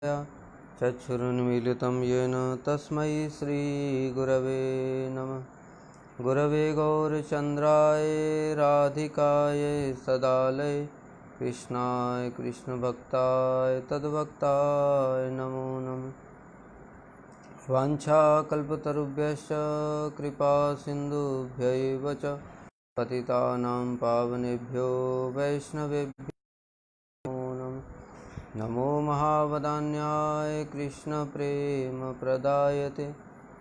चक्षुरुन्मीलितं येन तस्मै श्रीगुरवे नमः। गुरवे गौरचन्द्राय राधिकाय सदालय कृष्णाय कृष्णभक्ताय तद्भक्ताय नमो नमः। वाञ्छाकल्पतरुभ्यश्च कृपा सिन्धुभ्यैव च पतितानां पावनेभ्यो वैष्णवेभ्यो नमो महावदान्याय कृष्णप्रेमप्रदायते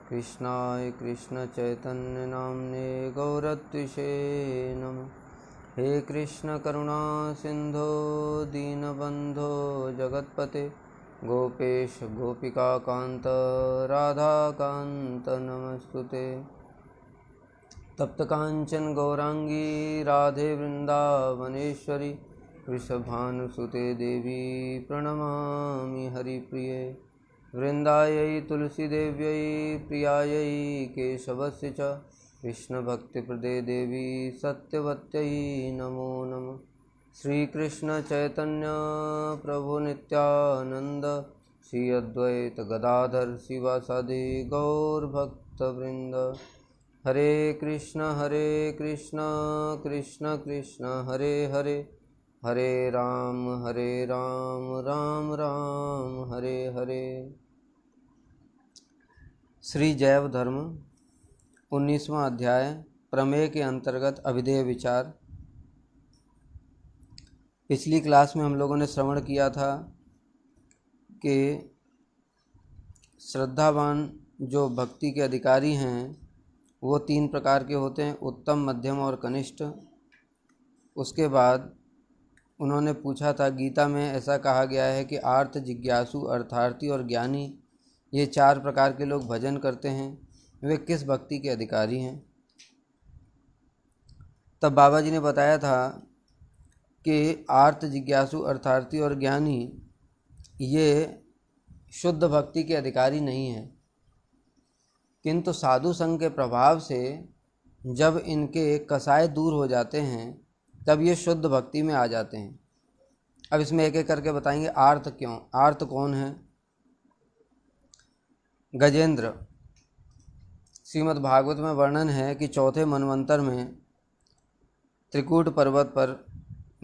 कृष्णाय कृष्णचैतन्यनाम्ने गौरत्विषे नमः। हे कृष्ण करुणा सिन्धो दीनबन्धो जगत्पते गोपेश गोपिकान्त राधाकान्त नमस्तुते। तप्तकाञ्चन गौरांगी राधे वृन्दावनेश्वरी वृषभानुसुते देवी प्रणमामि हरिप्रिये। वृन्दायै तुलसीदेव्यै प्रियायै केशवस्य च कृष्णभक्तिप्रदे देवी सत्यवत्यै नमो नमः। श्रीकृष्ण चैतन्य प्रभु नित्यानंद श्री अद्वैत गदाधर शिवासादि गौरभक्तवृंद। हरे कृष्ण कृष्ण कृष्ण हरे हरे हरे राम राम राम हरे हरे। श्री जैव धर्म 19वां अध्याय प्रमेय के अंतर्गत अभिधेय विचार। पिछली क्लास में हम लोगों ने श्रवण किया था कि श्रद्धावान जो भक्ति के अधिकारी हैं वो 3 प्रकार के होते हैं, उत्तम, मध्यम और कनिष्ठ। उसके बाद उन्होंने पूछा था, गीता में ऐसा कहा गया है कि आर्त, जिज्ञासु, अर्थार्थी और ज्ञानी, ये 4 प्रकार के लोग भजन करते हैं, वे किस भक्ति के अधिकारी हैं। तब बाबा जी ने बताया था कि आर्त, जिज्ञासु, अर्थार्थी और ज्ञानी ये शुद्ध भक्ति के अधिकारी नहीं हैं, किंतु साधु संग के प्रभाव से जब इनके कसाय दूर हो जाते हैं तब ये शुद्ध भक्ति में आ जाते हैं। अब इसमें एक एक करके बताएंगे आर्त क्यों, आर्त कौन है। गजेंद्र, श्रीमद् भागवत में वर्णन है कि 4थे मनवंतर में त्रिकूट पर्वत पर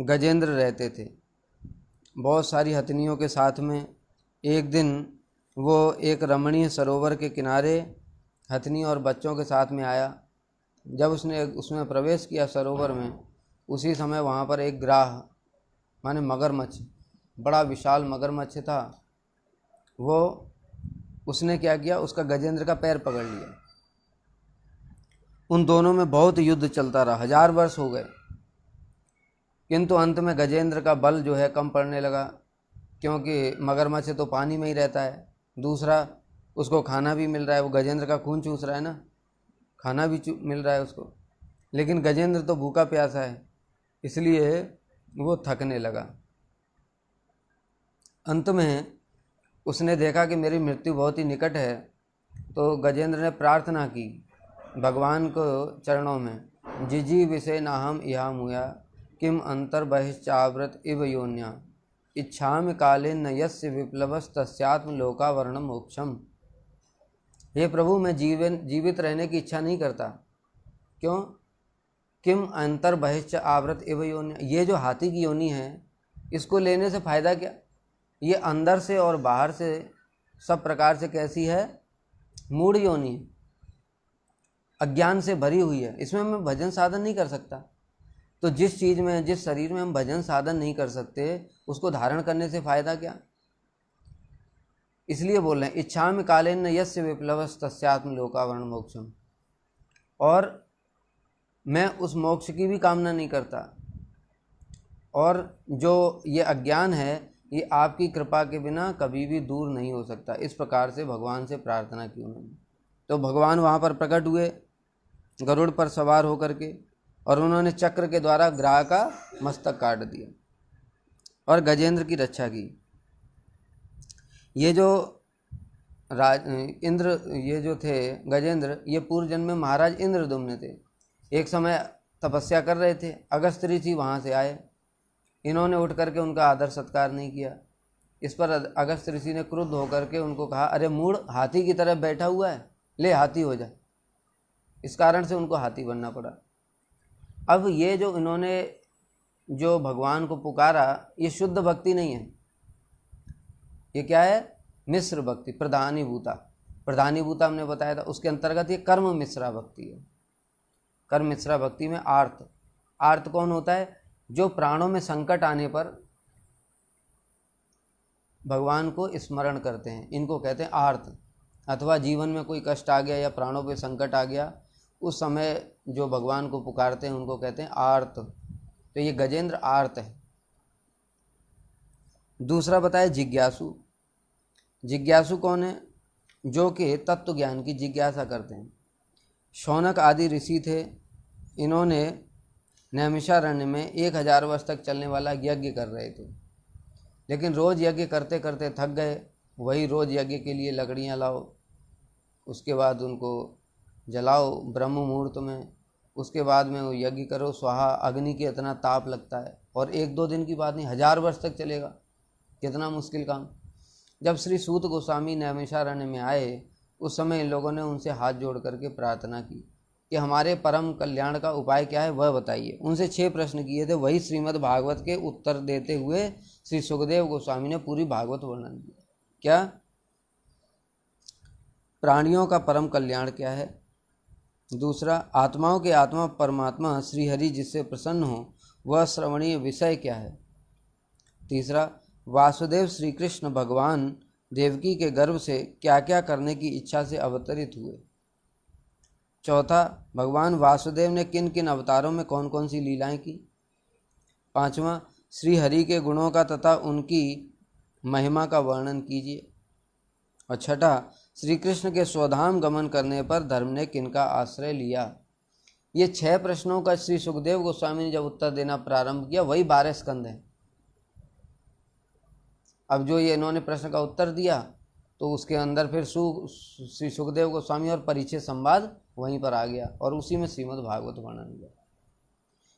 गजेंद्र रहते थे बहुत सारी हथनियों के साथ में। एक दिन वो एक रमणीय सरोवर के किनारे हथनी और बच्चों के साथ में आया। जब उसने उसमें प्रवेश किया सरोवर में, उसी समय वहाँ पर एक ग्राह माने मगरमच्छ, बड़ा विशाल मगरमच्छ था, वो उसने क्या किया, उसका गजेंद्र का पैर पकड़ लिया। उन दोनों में बहुत युद्ध चलता रहा, 1000 वर्ष हो गए, किंतु अंत में गजेंद्र का बल जो है कम पड़ने लगा, क्योंकि मगरमच्छ तो पानी में ही रहता है, दूसरा उसको खाना भी मिल रहा है, वो गजेंद्र का खून चूस रहा है ना, खाना भी मिल रहा है उसको, लेकिन गजेंद्र तो भूखा प्यासा है, इसलिए वो थकने लगा। अंत में उसने देखा कि मेरी मृत्यु बहुत ही निकट है, तो गजेंद्र ने प्रार्थना की भगवान को चरणों में, जिजी विषय नाहम इहा मुया किम अंतर बहिश्चाव्रत इव योन्या इच्छामि काले न यस्य विप्लवस तस्यात्म लोकावरणम मोक्षम। हे प्रभु, मैं जीवित रहने की इच्छा नहीं करता। क्यों? किम अंतर बहिश्च आवृत इव योन्या, ये जो हाथी की योनि है इसको लेने से फ़ायदा क्या। ये अंदर से और बाहर से सब प्रकार से कैसी है, मूढ़ योनि है, अज्ञान से भरी हुई है, इसमें मैं भजन साधन नहीं कर सकता। तो जिस चीज़ में, जिस शरीर में हम भजन साधन नहीं कर सकते, उसको धारण करने से फ़ायदा क्या। इसलिए बोल रहे हैं इच्छामि कालेन यस्य विप्लवस तस्यात्म लोकावरण मोक्षम, और मैं उस मोक्ष की भी कामना नहीं करता। और जो ये अज्ञान है ये आपकी कृपा के बिना कभी भी दूर नहीं हो सकता। इस प्रकार से भगवान से प्रार्थना की उन्होंने। तो भगवान वहाँ पर प्रकट हुए गरुड़ पर सवार होकर के, और उन्होंने चक्र के द्वारा ग्राह का मस्तक काट दिया और गजेंद्र की रक्षा की। ये जो इंद्र, ये जो थे गजेंद्र, ये पूर्व जन्म में महाराज इंद्रदुम्न थे। एक समय तपस्या कर रहे थे, अगस्त्य ऋषि वहाँ से आए, इन्होंने उठ करके उनका आदर सत्कार नहीं किया। इस पर अगस्त्य ऋषि ने क्रुद्ध होकर के उनको कहा, अरे मूढ़, हाथी की तरह बैठा हुआ है, ले हाथी हो जा। इस कारण से उनको हाथी बनना पड़ा। अब ये जो इन्होंने जो भगवान को पुकारा, ये शुद्ध भक्ति नहीं है। ये क्या है? मिश्र भक्ति, प्रधानीभूता। प्रधानीभूता हमने बताया था, उसके अंतर्गत ये कर्म मिश्रा भक्ति है। कर्म मिश्रा भक्ति में आर्त कौन होता है? जो प्राणों में संकट आने पर भगवान को स्मरण करते हैं, इनको कहते हैं आर्त। अथवा जीवन में कोई कष्ट आ गया या प्राणों पे संकट आ गया, उस समय जो भगवान को पुकारते हैं उनको कहते हैं आर्त। तो ये गजेंद्र आर्त है। दूसरा बताया जिज्ञासु। जिज्ञासु कौन है? जो कि तत्व ज्ञान की जिज्ञासा करते हैं। शौनक आदि ऋषि थे, इन्होंने नैमिषारण्य में 1000 वर्ष तक चलने वाला यज्ञ कर रहे थे, लेकिन रोज़ यज्ञ करते करते थक गए। वही रोज़ यज्ञ के लिए लकड़ियाँ लाओ, उसके बाद उनको जलाओ ब्रह्म मुहूर्त में, उसके बाद में वो यज्ञ करो स्वाहा। अग्नि के इतना ताप लगता है, और 1-2 दिन की बात नहीं, 1000 वर्ष तक चलेगा। कितना मुश्किल काम। जब श्री सूत गोस्वामी नैमिषारण्य में आए, उस समय इन लोगों ने उनसे हाथ जोड़ करके प्रार्थना की कि हमारे परम कल्याण का उपाय क्या है, वह बताइए। उनसे 6 प्रश्न किए थे। वही श्रीमद् भागवत के उत्तर देते हुए श्री सुखदेव गोस्वामी ने पूरी भागवत वर्णन किया। क्या? प्राणियों का परम कल्याण क्या है? दूसरा, आत्माओं के आत्मा परमात्मा श्रीहरि जिससे प्रसन्न हो, वह श्रवणीय विषय क्या है? तीसरा, वासुदेव श्री कृष्ण भगवान देवकी के गर्भ से क्या क्या करने की इच्छा से अवतरित हुए? चौथा, भगवान वासुदेव ने किन किन अवतारों में कौन कौन सी लीलाएं की? पांचवा, श्री हरि के गुणों का तथा उनकी महिमा का वर्णन कीजिए। और छठा, श्री कृष्ण के स्वधाम गमन करने पर धर्म ने किनका आश्रय लिया? ये 6 प्रश्नों का श्री सुखदेव गोस्वामी ने जब उत्तर देना प्रारंभ किया, वही 12 स्कंद हैं। अब जो ये इन्होंने प्रश्न का उत्तर दिया, तो उसके अंदर फिर श्री सुखदेव गोस्वामी और परीक्षित संवाद वहीं पर आ गया, और उसी में श्रीमद् भागवत वर्णन हुआ।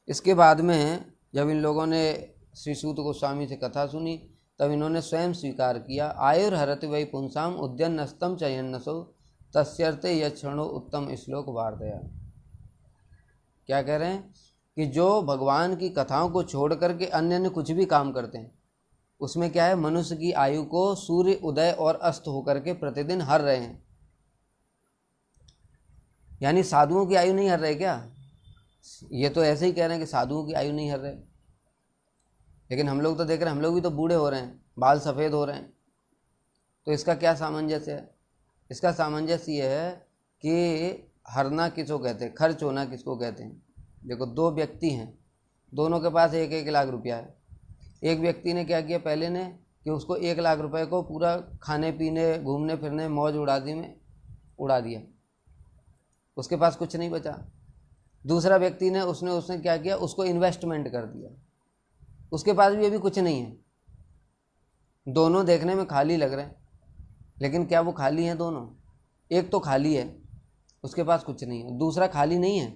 इसके बाद में जब इन लोगों ने श्री सूत गोस्वामी से कथा सुनी, तब इन्होंने स्वयं स्वीकार किया, आयुर्हरति वै पुंसाम उद्यन्नस्तम चयन्नसो तस्यर्थे यक्षणो उत्तम श्लोक वार्तया। क्या कह रहे हैं? कि जो भगवान की कथाओं को छोड़ करके अन्य कुछ भी काम करते हैं, उसमें क्या है? मनुष्य की आयु को सूर्य उदय और अस्त होकर के प्रतिदिन हर रहे हैं। यानी साधुओं की आयु नहीं हर रहे क्या? ये तो ऐसे ही कह रहे हैं कि साधुओं की आयु नहीं हर रहे, लेकिन हम लोग तो देख रहे हैं, हम लोग भी तो बूढ़े हो रहे हैं, बाल सफ़ेद हो रहे हैं। तो इसका क्या सामंजस्य है? इसका सामंजस्य ये है कि हरना किसको कहते हैं, खर्च होना किसको कहते हैं। देखो, 2 व्यक्ति हैं, दोनों के पास 1-1 लाख रुपया है। एक व्यक्ति ने क्या किया पहले ने, कि उसको 1 लाख रुपए को पूरा खाने पीने घूमने फिरने मौज उड़ादी में उड़ा दिया, उसके पास कुछ नहीं बचा। दूसरा व्यक्ति ने उसने क्या किया, उसको इन्वेस्टमेंट कर दिया, उसके पास भी अभी कुछ नहीं है। दोनों देखने में खाली लग रहे हैं, लेकिन क्या वो खाली हैं दोनों? एक तो खाली है, उसके पास कुछ नहीं है। दूसरा खाली नहीं है,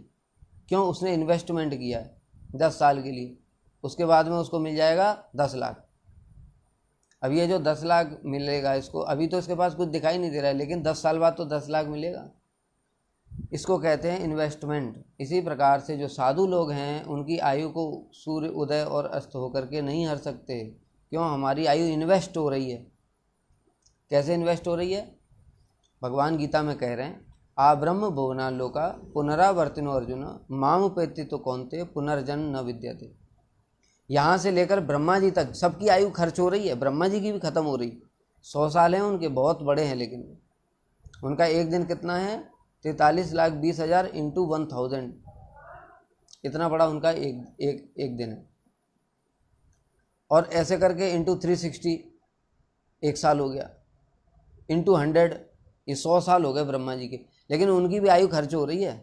क्यों? उसने इन्वेस्टमेंट किया है 10 साल के लिए, उसके बाद में उसको मिल जाएगा 10 लाख। अब ये जो 10 लाख मिलेगा इसको, अभी तो इसके पास कुछ दिखाई नहीं दे रहा है, लेकिन 10 साल बाद तो 10 लाख मिलेगा। इसको कहते हैं इन्वेस्टमेंट। इसी प्रकार से जो साधु लोग हैं, उनकी आयु को सूर्य उदय और अस्त होकर के नहीं हर सकते। क्यों? हमारी आयु इन्वेस्ट हो रही है। कैसे इन्वेस्ट हो रही है? भगवान गीता में कह रहे हैं, आ ब्रह्म भुवना लोका पुनरावर्तिनो अर्जुन माम उपेति तो कौनते पुनर्जन्म न विद्यते। यहाँ से लेकर ब्रह्मा जी तक सबकी आयु खर्च हो रही है, ब्रह्मा जी की भी खत्म हो रही। 100 साल हैं उनके, बहुत बड़े हैं, लेकिन उनका एक दिन कितना है? 43,20,000 इंटू 1000, इतना बड़ा उनका एक दिन है। और ऐसे करके इंटू 360 1 साल हो गया, इंटू 100 ये 100 साल हो गए ब्रह्मा जी के, लेकिन उनकी भी आयु खर्च हो रही है।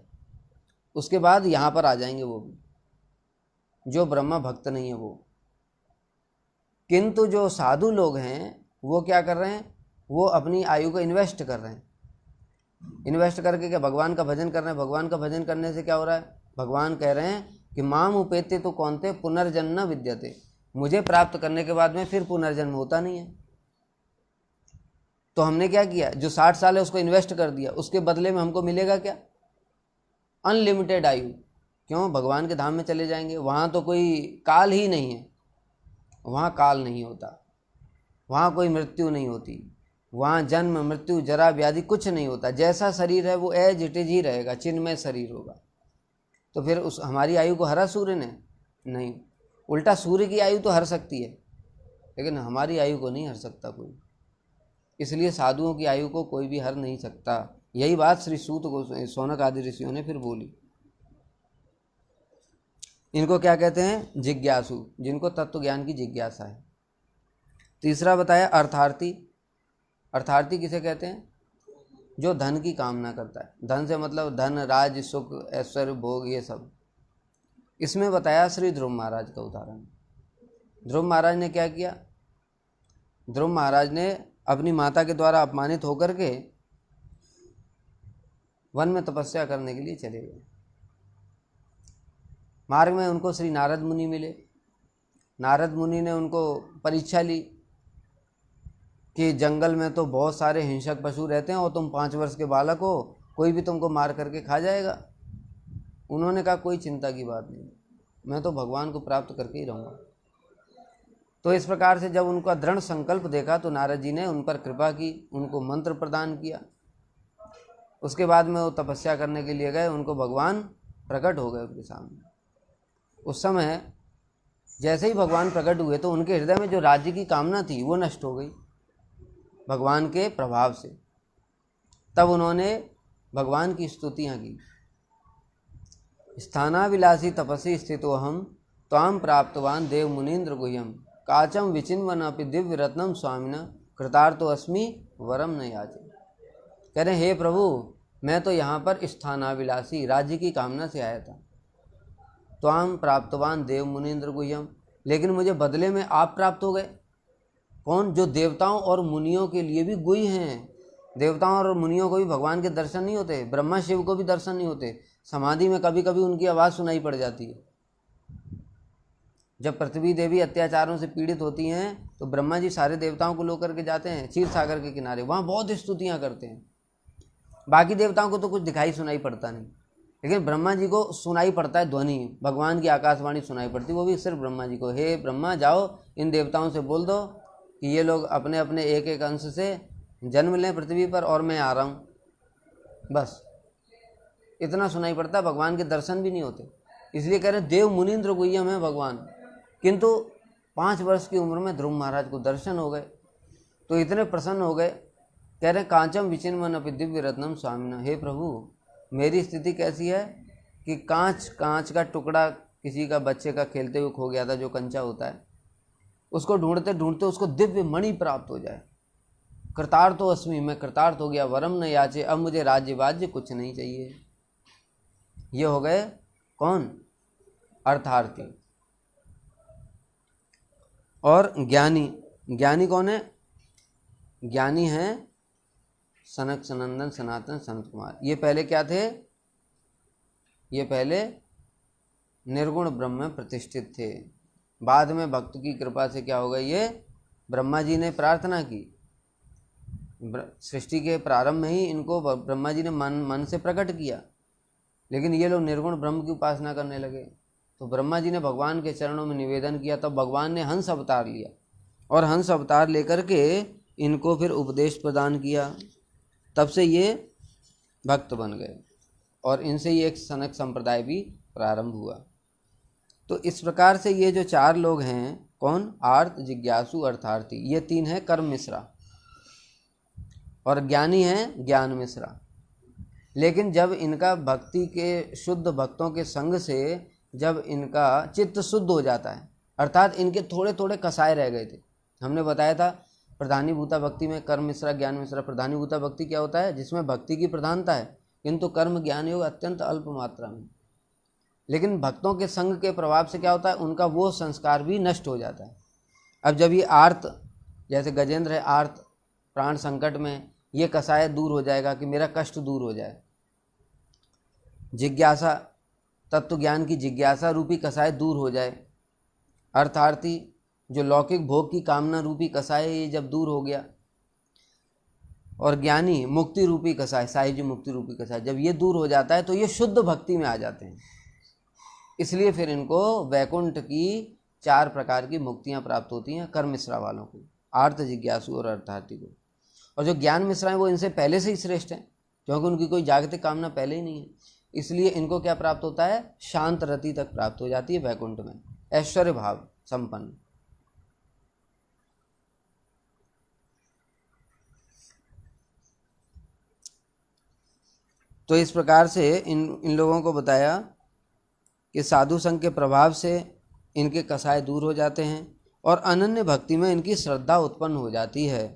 उसके बाद यहाँ पर आ जाएंगे वो भी, जो ब्रह्मा भक्त नहीं है वो। किंतु जो साधु लोग हैं वो क्या कर रहे हैं? वो अपनी आयु को इन्वेस्ट कर रहे हैं। इन्वेस्ट करके क्या? भगवान का भजन कर रहे हैं। भगवान का भजन करने से क्या हो रहा है? भगवान कह रहे हैं कि माम उपेते तो कौनते पुनर्जन्म न विद्यते। मुझे प्राप्त करने के बाद में फिर पुनर्जन्म होता नहीं है। तो हमने क्या किया, जो 60 साल है उसको इन्वेस्ट कर दिया, उसके बदले में हमको मिलेगा क्या? अनलिमिटेड आयु। क्यों? भगवान के धाम में चले जाएंगे, वहाँ तो कोई काल ही नहीं है, वहाँ काल नहीं होता, वहाँ कोई मृत्यु नहीं होती, वहाँ जन्म मृत्यु जरा व्याधि कुछ नहीं होता। जैसा शरीर है वो एज इट इज ही रहेगा, चिन्मय शरीर होगा। तो फिर उस हमारी आयु को हरा सूर्य ने? नहीं, उल्टा सूर्य की आयु तो हर सकती है, लेकिन हमारी आयु को नहीं हर सकता कोई। इसलिए साधुओं की आयु को कोई भी हर नहीं सकता। यही बात श्री सूत को शौनक आदि ऋषियों ने फिर बोली। इनको क्या कहते हैं? जिज्ञासु, जिनको तत्व ज्ञान की जिज्ञासा है। तीसरा बताया अर्थार्थी। अर्थार्थी किसे कहते हैं? जो धन की कामना करता है। धन से मतलब धन, राज, सुख, ऐश्वर्य, भोग, ये सब। इसमें बताया श्री ध्रुव महाराज का उदाहरण। ध्रुव महाराज ने क्या किया? ध्रुव महाराज ने अपनी माता के द्वारा अपमानित होकर के वन में तपस्या करने के लिए चले गए। मार्ग में उनको श्री नारद मुनि मिले। नारद मुनि ने उनको परीक्षा ली कि जंगल में तो बहुत सारे हिंसक पशु रहते हैं और तुम 5 वर्ष के बालक हो, कोई भी तुमको मार करके खा जाएगा। उन्होंने कहा कोई चिंता की बात नहीं, मैं तो भगवान को प्राप्त करके ही रहूँगा। तो इस प्रकार से जब उनका दृढ़ संकल्प देखा तो नारद जी ने उन पर कृपा की, उनको मंत्र प्रदान किया। उसके बाद में वो तपस्या करने के लिए गए, उनको भगवान प्रकट हो गए उनके सामने। उस समय जैसे ही भगवान प्रकट हुए तो उनके हृदय में जो राज्य की कामना थी वो नष्ट हो गई भगवान के प्रभाव से। तब उन्होंने भगवान की स्तुतियाँ की। स्थानाविलासी तपसी स्थितो हम त्वाम प्राप्तवान देव मुनीन्द्र गुह्यम काचम विचिन्वनापि दिव्य रत्नम स्वामिना कृतार्थो अस्मि वरम न याचे। कह रहे हे प्रभु, मैं तो यहाँ पर स्थानाविलासी राज्य की कामना से आया था। त्वाम प्राप्तवान देव मुनीन्द्र गुह्यम, लेकिन मुझे बदले में आप प्राप्त हो गए। कौन? जो देवताओं और मुनियों के लिए भी गुह्य हैं। देवताओं और मुनियों को भी भगवान के दर्शन नहीं होते, ब्रह्मा शिव को भी दर्शन नहीं होते। समाधि में कभी कभी उनकी आवाज़ सुनाई पड़ जाती है। जब पृथ्वी देवी अत्याचारों से पीड़ित होती हैं तो ब्रह्मा जी सारे देवताओं को लेकर के जाते हैं क्षीर सागर के किनारे, वहाँ बहुत स्तुतियाँ करते हैं। बाकी देवताओं को तो कुछ दिखाई सुनाई पड़ता नहीं, लेकिन ब्रह्मा जी को सुनाई पड़ता है ध्वनि, भगवान की आकाशवाणी सुनाई पड़ती, वो भी सिर्फ ब्रह्मा जी को। हे ब्रह्मा, जाओ इन देवताओं से बोल दो कि ये लोग अपने अपने एक एक अंश से जन्म लें पृथ्वी पर और मैं आ रहा हूँ। बस इतना सुनाई पड़ता है, भगवान के दर्शन भी नहीं होते। इसलिए कह रहे देव मुनीन्द्र गुह्यम है भगवान। किंतु 5 वर्ष की उम्र में ध्रुव महाराज को दर्शन हो गए तो इतने प्रसन्न हो गए, कह रहे कांचम विचिन्वन अपि दिव्य रत्नम स्वामिना। हे प्रभु, मेरी स्थिति कैसी है कि कांच का टुकड़ा किसी का बच्चे का खेलते हुए खो गया था, जो कंचा होता है, उसको ढूंढते ढूंढते उसको दिव्य मणि प्राप्त हो जाए। कृतार्थो अस्मि, मैं कृतार्थ हो गया। वरम न याचे, अब मुझे राज्य वाज्य कुछ नहीं चाहिए। ये हो गए कौन? अर्थार्थी। और ज्ञानी। ज्ञानी कौन है? ज्ञानी हैं सनक सनंदन सनातन संत कुमार। ये पहले क्या थे? ये पहले निर्गुण ब्रह्म में प्रतिष्ठित थे। बाद में भक्त की कृपा से क्या हो गया? ये ब्रह्मा जी ने प्रार्थना की, सृष्टि के प्रारंभ में ही इनको ब्रह्मा जी ने मन से प्रकट किया, लेकिन ये लोग निर्गुण ब्रह्म की उपासना करने लगे। तो ब्रह्मा जी ने भगवान के चरणों में निवेदन किया, तब भगवान ने हंस अवतार लिया और हंस अवतार लेकर के इनको फिर उपदेश प्रदान किया। तब से ये भक्त बन गए और इनसे ही एक सनक संप्रदाय भी प्रारंभ हुआ। तो इस प्रकार से ये जो 4 लोग हैं, कौन? आर्त, जिज्ञासु, अर्थार्थी, ये 3 हैं कर्म मिश्रा, और ज्ञानी हैं ज्ञान मिश्रा। लेकिन जब इनका भक्ति के शुद्ध भक्तों के संग से जब इनका चित्त शुद्ध हो जाता है, अर्थात इनके थोड़े थोड़े कसाय रह गए थे। हमने बताया था प्रधानीभूता भक्ति में कर्म मिश्रा ज्ञान मिश्रा। प्रधानीभूता भक्ति क्या होता है? जिसमें भक्ति की प्रधानता है, किंतु कर्म ज्ञान योग अत्यंत अल्प मात्रा में। लेकिन भक्तों के संग के प्रभाव से क्या होता है? उनका वो संस्कार भी नष्ट हो जाता है। अब जब ये आर्त, जैसे गजेंद्र है आर्त, प्राण संकट में, ये कसाय दूर हो जाएगा कि मेरा कष्ट दूर हो जाए। जिज्ञासा, तत्व ज्ञान की जिज्ञासा रूपी कसाय दूर हो जाए। अर्थार्थी, जो लौकिक भोग की कामना रूपी कसाय, ये जब दूर हो गया। और ज्ञानी मुक्ति रूपी कसाय, साहिज्य मुक्ति रूपी कसाय, जब ये दूर हो जाता है तो ये शुद्ध भक्ति में आ जाते हैं। इसलिए फिर इनको वैकुंठ की 4 प्रकार की मुक्तियां प्राप्त होती हैं कर्म मिश्रा वालों को, आर्त, जिज्ञासु और अर्थार्थी को। और जो ज्ञान मिश्रा है वो इनसे पहले से ही श्रेष्ठ हैं, क्योंकि उनकी कोई जागतिक कामना पहले ही नहीं है। इसलिए इनको क्या प्राप्त होता है? शांत रति तक प्राप्त हो जाती है वैकुंठ में, ऐश्वर्य भाव संपन्न। तो इस प्रकार से इन लोगों को बताया कि साधु संघ के प्रभाव से इनके कसाय दूर हो जाते हैं और अनन्य भक्ति में इनकी श्रद्धा उत्पन्न हो जाती है।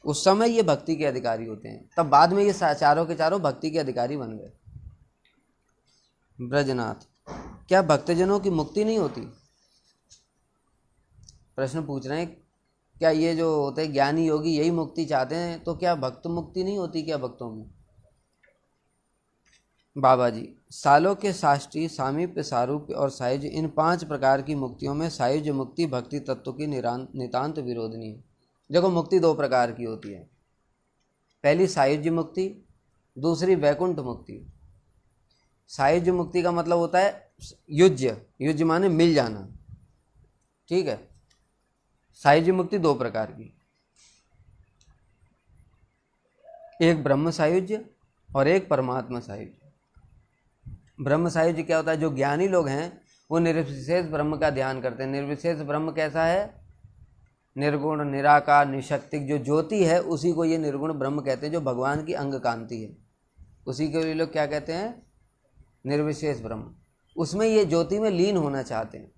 उस समय ये भक्ति के अधिकारी होते हैं, तब बाद में ये चारों के चारों भक्ति के अधिकारी बन गए। ब्रजनाथ, क्या भक्तजनों की मुक्ति नहीं होती? प्रश्न पूछ रहे हैं, क्या ये जो होते हैं ज्ञानी योगी यही मुक्ति चाहते हैं, तो क्या भक्त मुक्ति नहीं होती क्या भक्तों की? बाबा जी, सालोक्य, साष्टी, सामीप्य, सारूप्य और सायुज्य, इन 5 प्रकार की मुक्तियों में सायुज्य मुक्ति भक्ति तत्व की नितांत विरोधनी है। देखो, मुक्ति 2 प्रकार की होती है, पहली सायुज्य मुक्ति, दूसरी वैकुंठ मुक्ति। सायुज्य मुक्ति का मतलब होता है युज्य, युज्य माने मिल जाना, ठीक है। सायुज्य मुक्ति 2 प्रकार की, एक ब्रह्म सायुज्य और एक परमात्मा सायुज्य। ब्रह्म सायुज्य क्या होता है? जो ज्ञानी लोग हैं वो निर्विशेष ब्रह्म का ध्यान करते हैं। निर्विशेष ब्रह्म कैसा है? निर्गुण, निराकार, निशक्तिक, जो ज्योति है उसी को ये निर्गुण ब्रह्म कहते हैं, जो भगवान की अंग कांति है, उसी के लिए लोग क्या कहते हैं? निर्विशेष ब्रह्म। उसमें ये ज्योति में लीन होना चाहते हैं,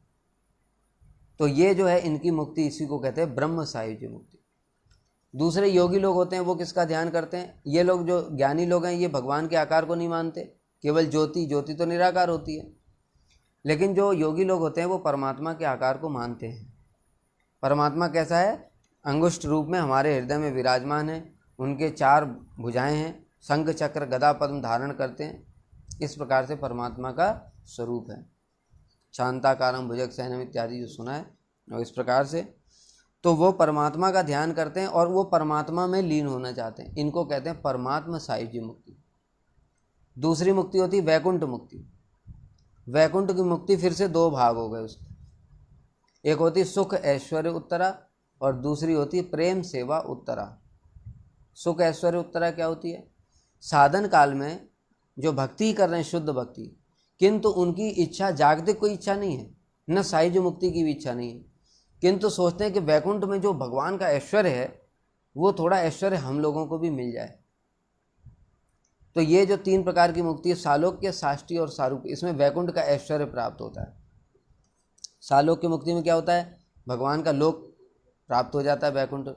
तो ये जो है इनकी मुक्ति, इसी को कहते हैं ब्रह्म सायुज्य मुक्ति। दूसरे योगी लोग होते हैं, वो किसका ध्यान करते हैं? ये लोग जो ज्ञानी लोग हैं ये भगवान के आकार को नहीं मानते, केवल ज्योति, ज्योति तो निराकार होती है। लेकिन जो योगी लोग होते हैं वो परमात्मा के आकार को मानते हैं। परमात्मा कैसा है? अंगुष्ठ रूप में हमारे हृदय में विराजमान है, उनके 4 भुजाएं हैं, शंख चक्र गदा पद्म धारण करते हैं। इस प्रकार से परमात्मा का स्वरूप है, शांताकारम भुजग शयनम इत्यादि जो सुना है, और इस प्रकार से तो वो परमात्मा का ध्यान करते हैं और वो परमात्मा में लीन होना चाहते हैं। इनको कहते हैं परमात्मा सायुज्य मुक्ति। दूसरी मुक्ति होती है वैकुंठ मुक्ति। वैकुंठ की मुक्ति फिर से 2 भाग हो गए उसके, एक होती है सुख ऐश्वर्य उत्तरा और दूसरी होती है प्रेम सेवा उत्तरा। सुख ऐश्वर्य उत्तरा क्या होती है? साधन काल में जो भक्ति कर रहे हैं शुद्ध भक्ति, किंतु उनकी इच्छा जागतिक कोई इच्छा नहीं है, न सायुज्य मुक्ति की भी इच्छा नहीं है, किंतु सोचते हैं कि वैकुंठ में जो भगवान का ऐश्वर्य है वो थोड़ा ऐश्वर्य हम लोगों को भी मिल जाए। तो ये जो 3 प्रकार की मुक्ति है, सालोक्य, साष्टी और सारूप्य, इसमें वैकुंठ का ऐश्वर्य प्राप्त होता है। सालोक्य मुक्ति में क्या होता है? भगवान का लोक प्राप्त हो जाता है वैकुंठ।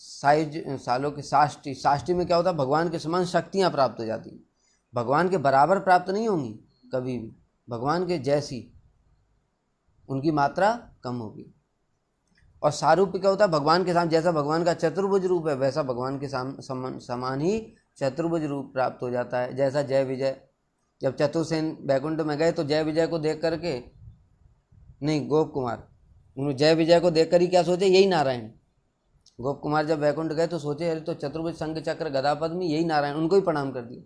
सालोक्य, साष्टी, साष्टी में क्या होता है? भगवान के समान शक्तियाँ प्राप्त हो जाती हैं। भगवान के बराबर प्राप्त नहीं होंगी कभी भी, भगवान के जैसी उनकी मात्रा कम होगी। और सारूप्य क्या होता है? भगवान के सामने, जैसा भगवान का चतुर्भुज रूप है वैसा भगवान के समान ही चतुर्भुज रूप प्राप्त हो जाता है। जैसा जय विजय, जब चतुर्सेन वैकुंठ में गए तो जय विजय को देख करके, नहीं गोप कुमार, उन्होंने जय विजय को देख कर ही क्या सोचे? यही नारायण। गोप कुमार जब वैकुंठ गए तो सोचे अरे तो चतुर्भुज शंख चक्र गदा पद्म यही नारायण, उनको ही प्रणाम कर दिया।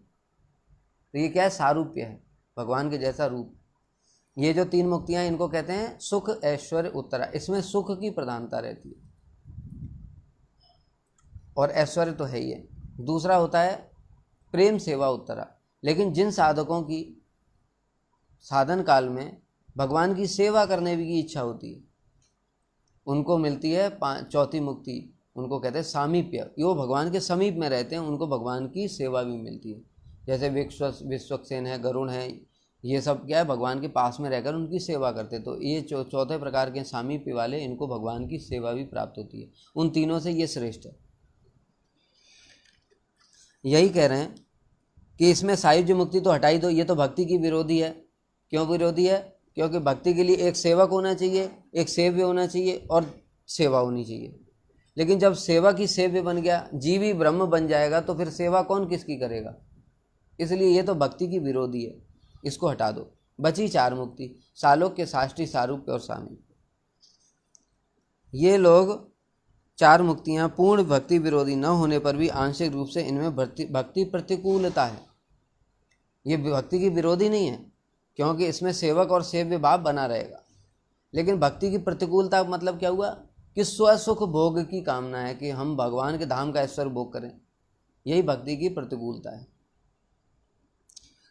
तो ये क्या है? सारूप्य है, भगवान के जैसा रूप। ये जो 3 मुक्तियां इनको कहते हैं सुख ऐश्वर्य उत्तरा। इसमें सुख की प्रधानता रहती है और ऐश्वर्य तो है ही है। दूसरा होता है प्रेम सेवा उत्तरा। लेकिन जिन साधकों की साधन काल में भगवान की सेवा करने की इच्छा होती है उनको मिलती है 4थी मुक्ति, उनको कहते हैं सामीप्य। वो भगवान के समीप में रहते हैं, उनको भगवान की सेवा भी मिलती है। जैसे विश्वक्सेन है, गरुण है, ये सब क्या है? भगवान के पास में रहकर उनकी सेवा करते। तो ये 4थे प्रकार के सामीप्य वाले, इनको भगवान की सेवा भी प्राप्त होती है। उन तीनों से ये श्रेष्ठ है। यही कह रहे हैं कि इसमें सायुज्य मुक्ति तो हटाई दो, ये तो भक्ति की विरोधी है। क्यों विरोधी है? क्योंकि भक्ति के लिए एक सेवक होना चाहिए, एक सेव्य होना चाहिए और सेवा होनी चाहिए। लेकिन जब सेवा की सेव्य बन गया, जीव ही ब्रह्म बन जाएगा, तो फिर सेवा कौन किसकी करेगा? इसलिए ये तो भक्ति की विरोधी है, इसको हटा दो। बची 4 मुक्ति, सालोक्य, साष्टी, सारूप्य और सामीप्य। ये लोग चार मुक्तियाँ पूर्ण भक्ति विरोधी न होने पर भी आंशिक रूप से इनमें भक्ति प्रतिकूलता है। ये भक्ति की विरोधी नहीं है, क्योंकि इसमें सेवक और सेव्य भाव बना रहेगा। लेकिन भक्ति की प्रतिकूलता मतलब क्या हुआ कि स्वसुख भोग की कामना है कि हम भगवान के धाम का ऐश्वर्य भोग करें, यही भक्ति की प्रतिकूलता है।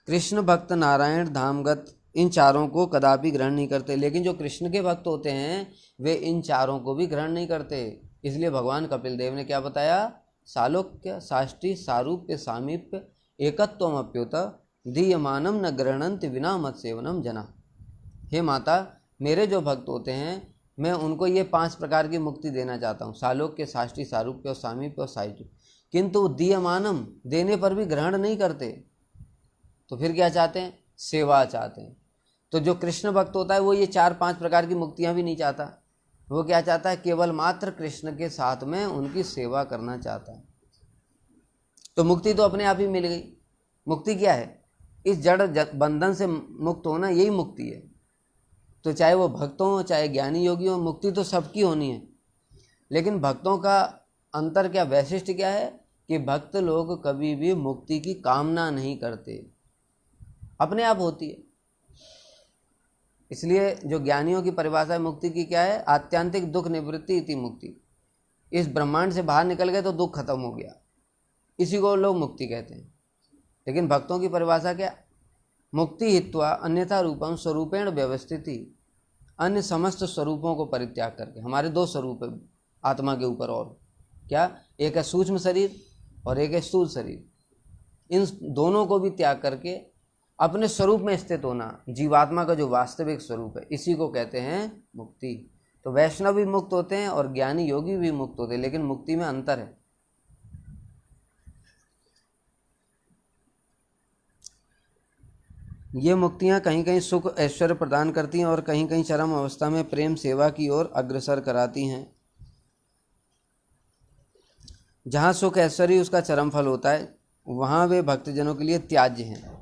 कृष्ण भक्त नारायण धामगत इन चारों को कदापि ग्रहण नहीं करते, लेकिन जो कृष्ण के भक्त होते हैं वे इन चारों को भी ग्रहण नहीं करते। इसलिए भगवान कपिल देव ने क्या बताया, सालोक्य साष्टी सारूप्य सामीप्य एकत्वमप्युत दीयमानम न गृह्णन्ति विना मत सेवनम जना। हे माता, मेरे जो भक्त होते हैं मैं उनको ये 5 प्रकार की मुक्ति देना चाहता हूँ, सालोक्य साष्टी सारूप्य और सामीप्य और सायुज्य, किंतु दीयमानम देने पर भी ग्रहण नहीं करते। तो फिर क्या चाहते हैं, सेवा चाहते हैं। तो जो कृष्ण भक्त होता है वो ये 4-5 प्रकार की मुक्तियाँ भी नहीं चाहता, वो क्या चाहता है, केवल मात्र कृष्ण के साथ में उनकी सेवा करना चाहता है। तो मुक्ति तो अपने आप ही मिल गई। मुक्ति क्या है, इस जड़ बंधन से मुक्त होना, यही मुक्ति है। तो चाहे वो भक्त हो चाहे ज्ञानी योगी हो, मुक्ति तो सबकी होनी है। लेकिन भक्तों का अंतर क्या, वैशिष्ट्य क्या है कि भक्त लोग कभी भी मुक्ति की कामना नहीं करते, अपने आप होती है। इसलिए जो ज्ञानियों की परिभाषा है मुक्ति की क्या है, आत्यंतिक दुख निवृत्ति इति मुक्ति। इस ब्रह्मांड से बाहर निकल गए तो दुख खत्म हो गया, इसी को लोग मुक्ति कहते हैं। लेकिन भक्तों की परिभाषा क्या, मुक्ति हित्वा अन्यथा रूपम स्वरूपेण व्यवस्थिति, अन्य समस्त स्वरूपों को परित्याग करके। हमारे 2 स्वरूप है आत्मा के ऊपर, और क्या, एक है सूक्ष्म शरीर और एक है स्थूल शरीर। इन दोनों को भी त्याग करके अपने स्वरूप में स्थित होना, जीवात्मा का जो वास्तविक स्वरूप है, इसी को कहते हैं मुक्ति। तो वैष्णव भी मुक्त होते हैं और ज्ञानी योगी भी मुक्त होते हैं, लेकिन मुक्ति में अंतर है। ये मुक्तियाँ कहीं कहीं सुख ऐश्वर्य प्रदान करती हैं और कहीं कहीं चरम अवस्था में प्रेम सेवा की ओर अग्रसर कराती हैं। जहाँ सुख ऐश्वर्य उसका चरम फल होता है, वहाँ वे भक्तजनों के लिए त्याज्य हैं।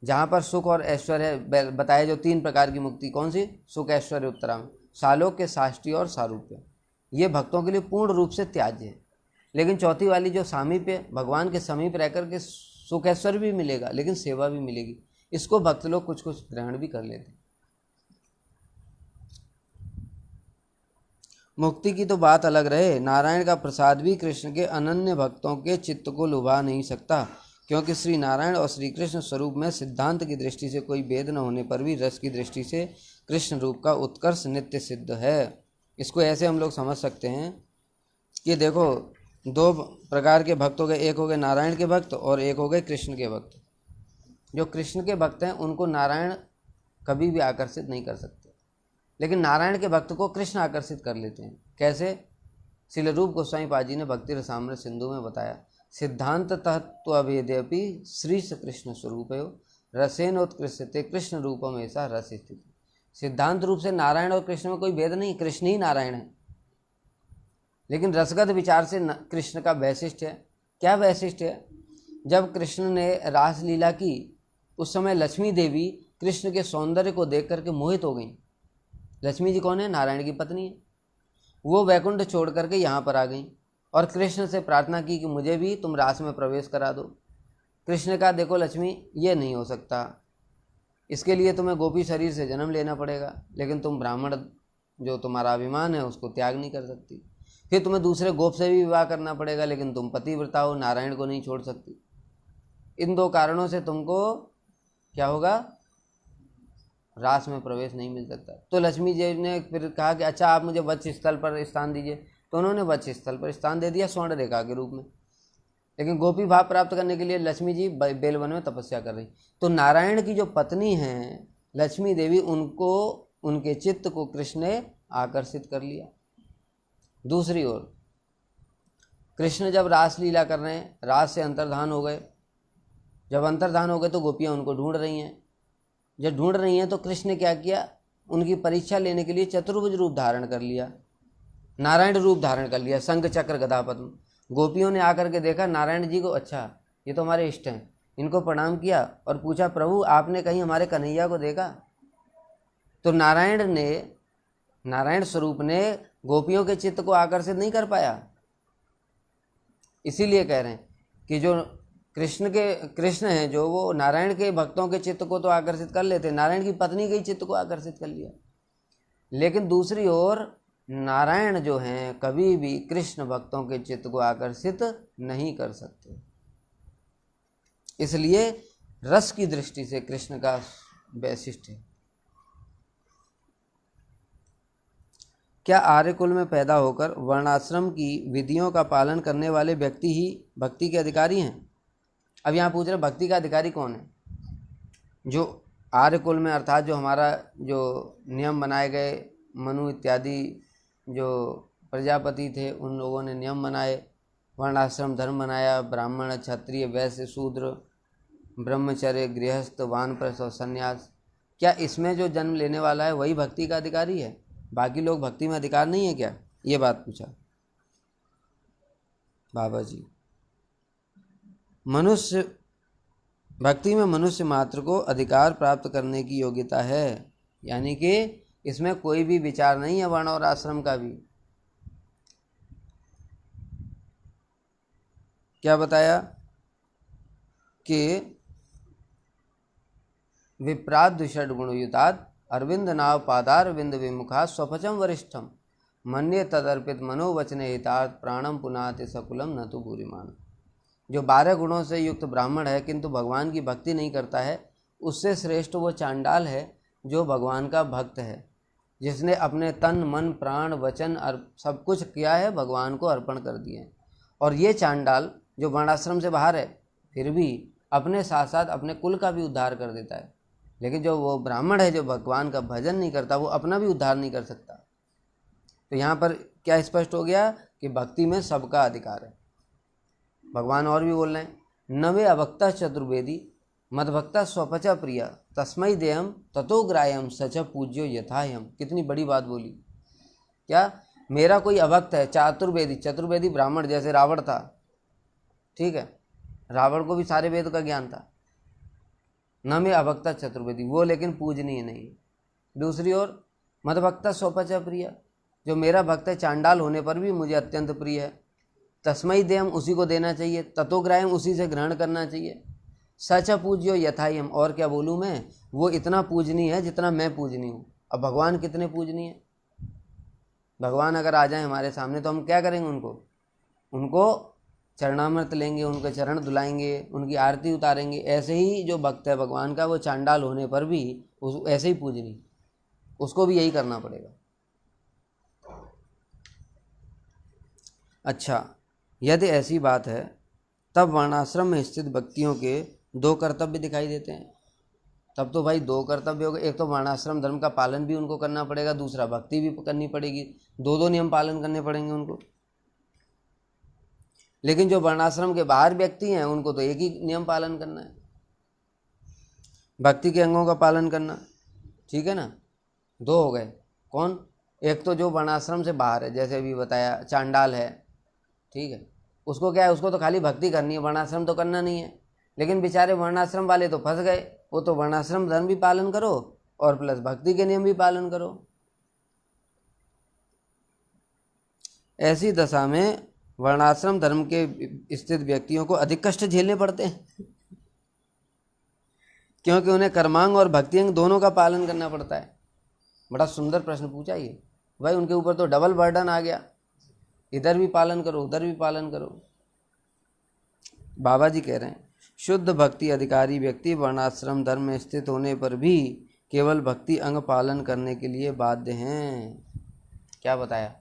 जहाँ पर सुख और ऐश्वर्य बताए, जो 3 प्रकार की मुक्ति, कौन सी, सुख ऐश्वर्य उत्तराम, सालोक्य साष्टी और सारूप्य, ये भक्तों के लिए पूर्ण रूप से त्याज्य है। लेकिन चौथी वाली जो सामीप्य, भगवान के समीप रह कर के सुख ऐश्वर्य भी मिलेगा लेकिन सेवा भी मिलेगी, इसको भक्त लोग कुछ कुछ ग्रहण भी कर लेते हैं। मुक्ति की तो बात अलग रहे, नारायण का प्रसाद भी कृष्ण के अनन्य भक्तों के चित्त को लुभा नहीं सकता, क्योंकि श्री नारायण और श्री कृष्ण स्वरूप में सिद्धांत की दृष्टि से कोई भेद न होने पर भी रस की दृष्टि से कृष्ण रूप का उत्कर्ष नित्य सिद्ध है। इसको ऐसे हम लोग समझ सकते हैं कि देखो, 2 प्रकार के भक्त हो गए, एक हो गए नारायण के भक्त और एक हो गए कृष्ण के भक्त। जो कृष्ण के भक्त हैं उनको नारायण कभी भी आकर्षित नहीं कर सकते, लेकिन नारायण के भक्त को कृष्ण आकर्षित कर लेते हैं। कैसे, श्रील रूप गोस्वामी पाजी ने भक्ति रसामृत सिंधु में बताया, सिद्धांत तत्त्वभेदेपि श्री कृष्ण स्वरूपयो रसेनोत्कृष्यते कृष्ण रूपम ऐसा रस स्थिति। सिद्धांत रूप से नारायण और कृष्ण में कोई भेद नहीं, कृष्ण ही नारायण है। लेकिन रसगत विचार से कृष्ण का वैशिष्ट्य है। क्या वैशिष्ट्य है, जब कृष्ण ने रासलीला की उस समय लक्ष्मी देवी कृष्ण के सौंदर्य को देख करके मोहित हो गई। लक्ष्मी जी कौन है, नारायण की पत्नी है। वो वैकुंठ छोड़ करके यहाँ पर आ गई और कृष्ण से प्रार्थना की कि मुझे भी तुम रास में प्रवेश करा दो। कृष्ण का, देखो लक्ष्मी, ये नहीं हो सकता, इसके लिए तुम्हें गोपी शरीर से जन्म लेना पड़ेगा, लेकिन तुम ब्राह्मण जो तुम्हारा अभिमान है उसको त्याग नहीं कर सकती। फिर तुम्हें दूसरे गोप से भी विवाह करना पड़ेगा, लेकिन तुम पतिव्रता हो, नारायण को नहीं छोड़ सकती। इन 2 कारणों से तुमको क्या होगा, रास में प्रवेश नहीं मिल सकता। तो लक्ष्मी जी ने फिर कहा कि अच्छा आप मुझे वत्स स्थल पर स्थान दीजिए, तो उन्होंने वत्स स्थल पर स्थान दे दिया स्वर्ण रेखा के रूप में। लेकिन गोपी भाव प्राप्त करने के लिए लक्ष्मी जी बेलवन में तपस्या कर रही। तो नारायण की जो पत्नी हैं लक्ष्मी देवी, उनको, उनके चित्त को कृष्ण ने आकर्षित कर लिया। दूसरी ओर कृष्ण जब रासलीला कर रहे हैं, रास से अंतर्धान हो गए। जब अंतर्धान हो गए तो गोपियाँ उनको ढूंढ रही हैं। जब ढूंढ रही हैं तो कृष्ण ने क्या किया, उनकी परीक्षा लेने के लिए चतुर्भुज रूप धारण कर लिया, नारायण रूप धारण कर लिया, शंख चक्र गदा पद्म। गोपियों ने आकर के देखा नारायण जी को, अच्छा ये तो हमारे इष्ट हैं, इनको प्रणाम किया और पूछा, प्रभु आपने कहीं हमारे कन्हैया को देखा? तो नारायण ने नारायण स्वरूप ने गोपियों के चित्त को आकर्षित नहीं कर पाया। इसीलिए कह रहे हैं कि जो कृष्ण हैं, जो वो नारायण के भक्तों के चित्त को तो आकर्षित कर लेते, नारायण की पत्नी के चित्त को आकर्षित कर लिया, लेकिन दूसरी ओर नारायण जो हैं कभी भी कृष्ण भक्तों के चित्त को आकर्षित नहीं कर सकते। इसलिए रस की दृष्टि से कृष्ण का वैशिष्ट है। क्या आर्य कुल में पैदा होकर वर्णाश्रम की विधियों का पालन करने वाले व्यक्ति ही भक्ति के अधिकारी हैं? अब यहाँ पूछ रहे भक्ति का अधिकारी कौन है? जो आर्य कुल में, अर्थात जो हमारा जो नियम बनाए गए, मनु इत्यादि जो प्रजापति थे उन लोगों ने नियम बनाए, वर्णाश्रम धर्म बनाया, ब्राह्मण, क्षत्रिय, वैश्य, शूद्र, ब्रह्मचर्य, गृहस्थ, वानप्रस्थ और संन्यास, क्या इसमें जो जन्म लेने वाला है वही भक्ति का अधिकारी है? बाकी लोग भक्ति में अधिकार नहीं है क्या? ये बात पूछा बाबा जी। मनुष्य भक्ति में मनुष्य मात्र को अधिकार प्राप्त करने की योग्यता है, यानी कि इसमें कोई भी विचार नहीं है वर्ण और आश्रम का भी। क्या बताया कि विप्राद षड्गुणयुतात् अरविंद नाव पादारविंद विमुखा स्वपचम वरिष्ठम मन्ये तदर्पित मनोवचने हितार्थ प्राणम पुनाति सकुलम न तो भूरिमान। जो 12 गुणों से युक्त ब्राह्मण है किंतु भगवान की भक्ति नहीं करता है, उससे श्रेष्ठ वो चांडाल है जो भगवान का भक्त है, जिसने अपने तन मन प्राण वचन सब कुछ किया है भगवान को अर्पण कर दिए। और ये चांडाल जो वर्णाश्रम से बाहर है फिर भी अपने साथ साथ अपने कुल का भी उद्धार कर देता है, लेकिन जो वो ब्राह्मण है जो भगवान का भजन नहीं करता वो अपना भी उद्धार नहीं कर सकता। तो यहाँ पर क्या स्पष्ट हो गया कि भक्ति में सबका अधिकार है। भगवान और भी बोल रहे हैं, नवे अभक्ता चतुर्वेदी मदभक्ता स्वपचा प्रिया तस्मै देयम ततो ग्राह्यम सच पूज्यो यथायम। कितनी बड़ी बात बोली। क्या मेरा कोई अभक्त है चतुर्वेदी, चतुर्वेदी ब्राह्मण जैसे रावण था, ठीक है, रावण को भी सारे वेद का ज्ञान था, न में अभक्ता चतुर्वेदी, वो लेकिन पूजनीय नहीं। दूसरी ओर मदभक्ता स्वपचा प्रिया, जो मेरा भक्त है चांडाल होने पर भी मुझे अत्यंत प्रिय है, तस्मै देयम उसी को देना चाहिए, ततो ग्राह्यम उसी से ग्रहण करना चाहिए, सच पूज्यो यथायम और क्या बोलूँ मैं, वो इतना पूजनीय है जितना मैं पूजनीय हूँ। अब भगवान कितने पूजनीय है। भगवान अगर आ जाए हमारे सामने तो हम क्या करेंगे, उनको चरणामृत लेंगे, उनके चरण धुलाएंगे, उनकी आरती उतारेंगे। ऐसे ही जो भक्त है भगवान का वो चांडाल होने पर भी ऐसे ही पूजनीय, उसको भी यही करना पड़ेगा। अच्छा, यदि ऐसी बात है तब वर्णाश्रम में स्थित व्यक्तियों के 2 कर्तव्य दिखाई देते हैं। तब तो भाई 2 कर्तव्य हो गए, एक तो वर्णाश्रम धर्म का पालन भी उनको करना पड़ेगा, दूसरा भक्ति भी करनी पड़ेगी, 2 नियम पालन करने पड़ेंगे उनको। लेकिन जो वर्णाश्रम के बाहर व्यक्ति हैं उनको तो एक ही नियम पालन करना है, भक्ति के अंगों का पालन करना, ठीक है ना। 2 हो गए। कौन? एक तो जो वर्णाश्रम से बाहर है, जैसे अभी बताया चांडाल है, ठीक है, उसको क्या है, उसको तो खाली भक्ति करनी है, वर्णाश्रम तो करना नहीं है। लेकिन बेचारे वर्णाश्रम वाले तो फंस गए, वो तो वर्णाश्रम धर्म भी पालन करो और प्लस भक्ति के नियम भी पालन करो। ऐसी दशा में वर्णाश्रम धर्म के स्थित व्यक्तियों को अधिक कष्ट झेलने पड़ते हैं क्योंकि उन्हें कर्मांग और भक्ति अंग दोनों का पालन करना पड़ता है। बड़ा सुंदर प्रश्न पूछा ये भाई, उनके ऊपर तो डबल बर्डन आ गया, इधर भी पालन करो उधर भी पालन करो। बाबा जी कह रहे हैं शुद्ध भक्ति अधिकारी व्यक्ति वर्णाश्रम धर्म में स्थित होने पर भी केवल भक्ति अंग पालन करने के लिए बाध्य हैं। क्या बताया,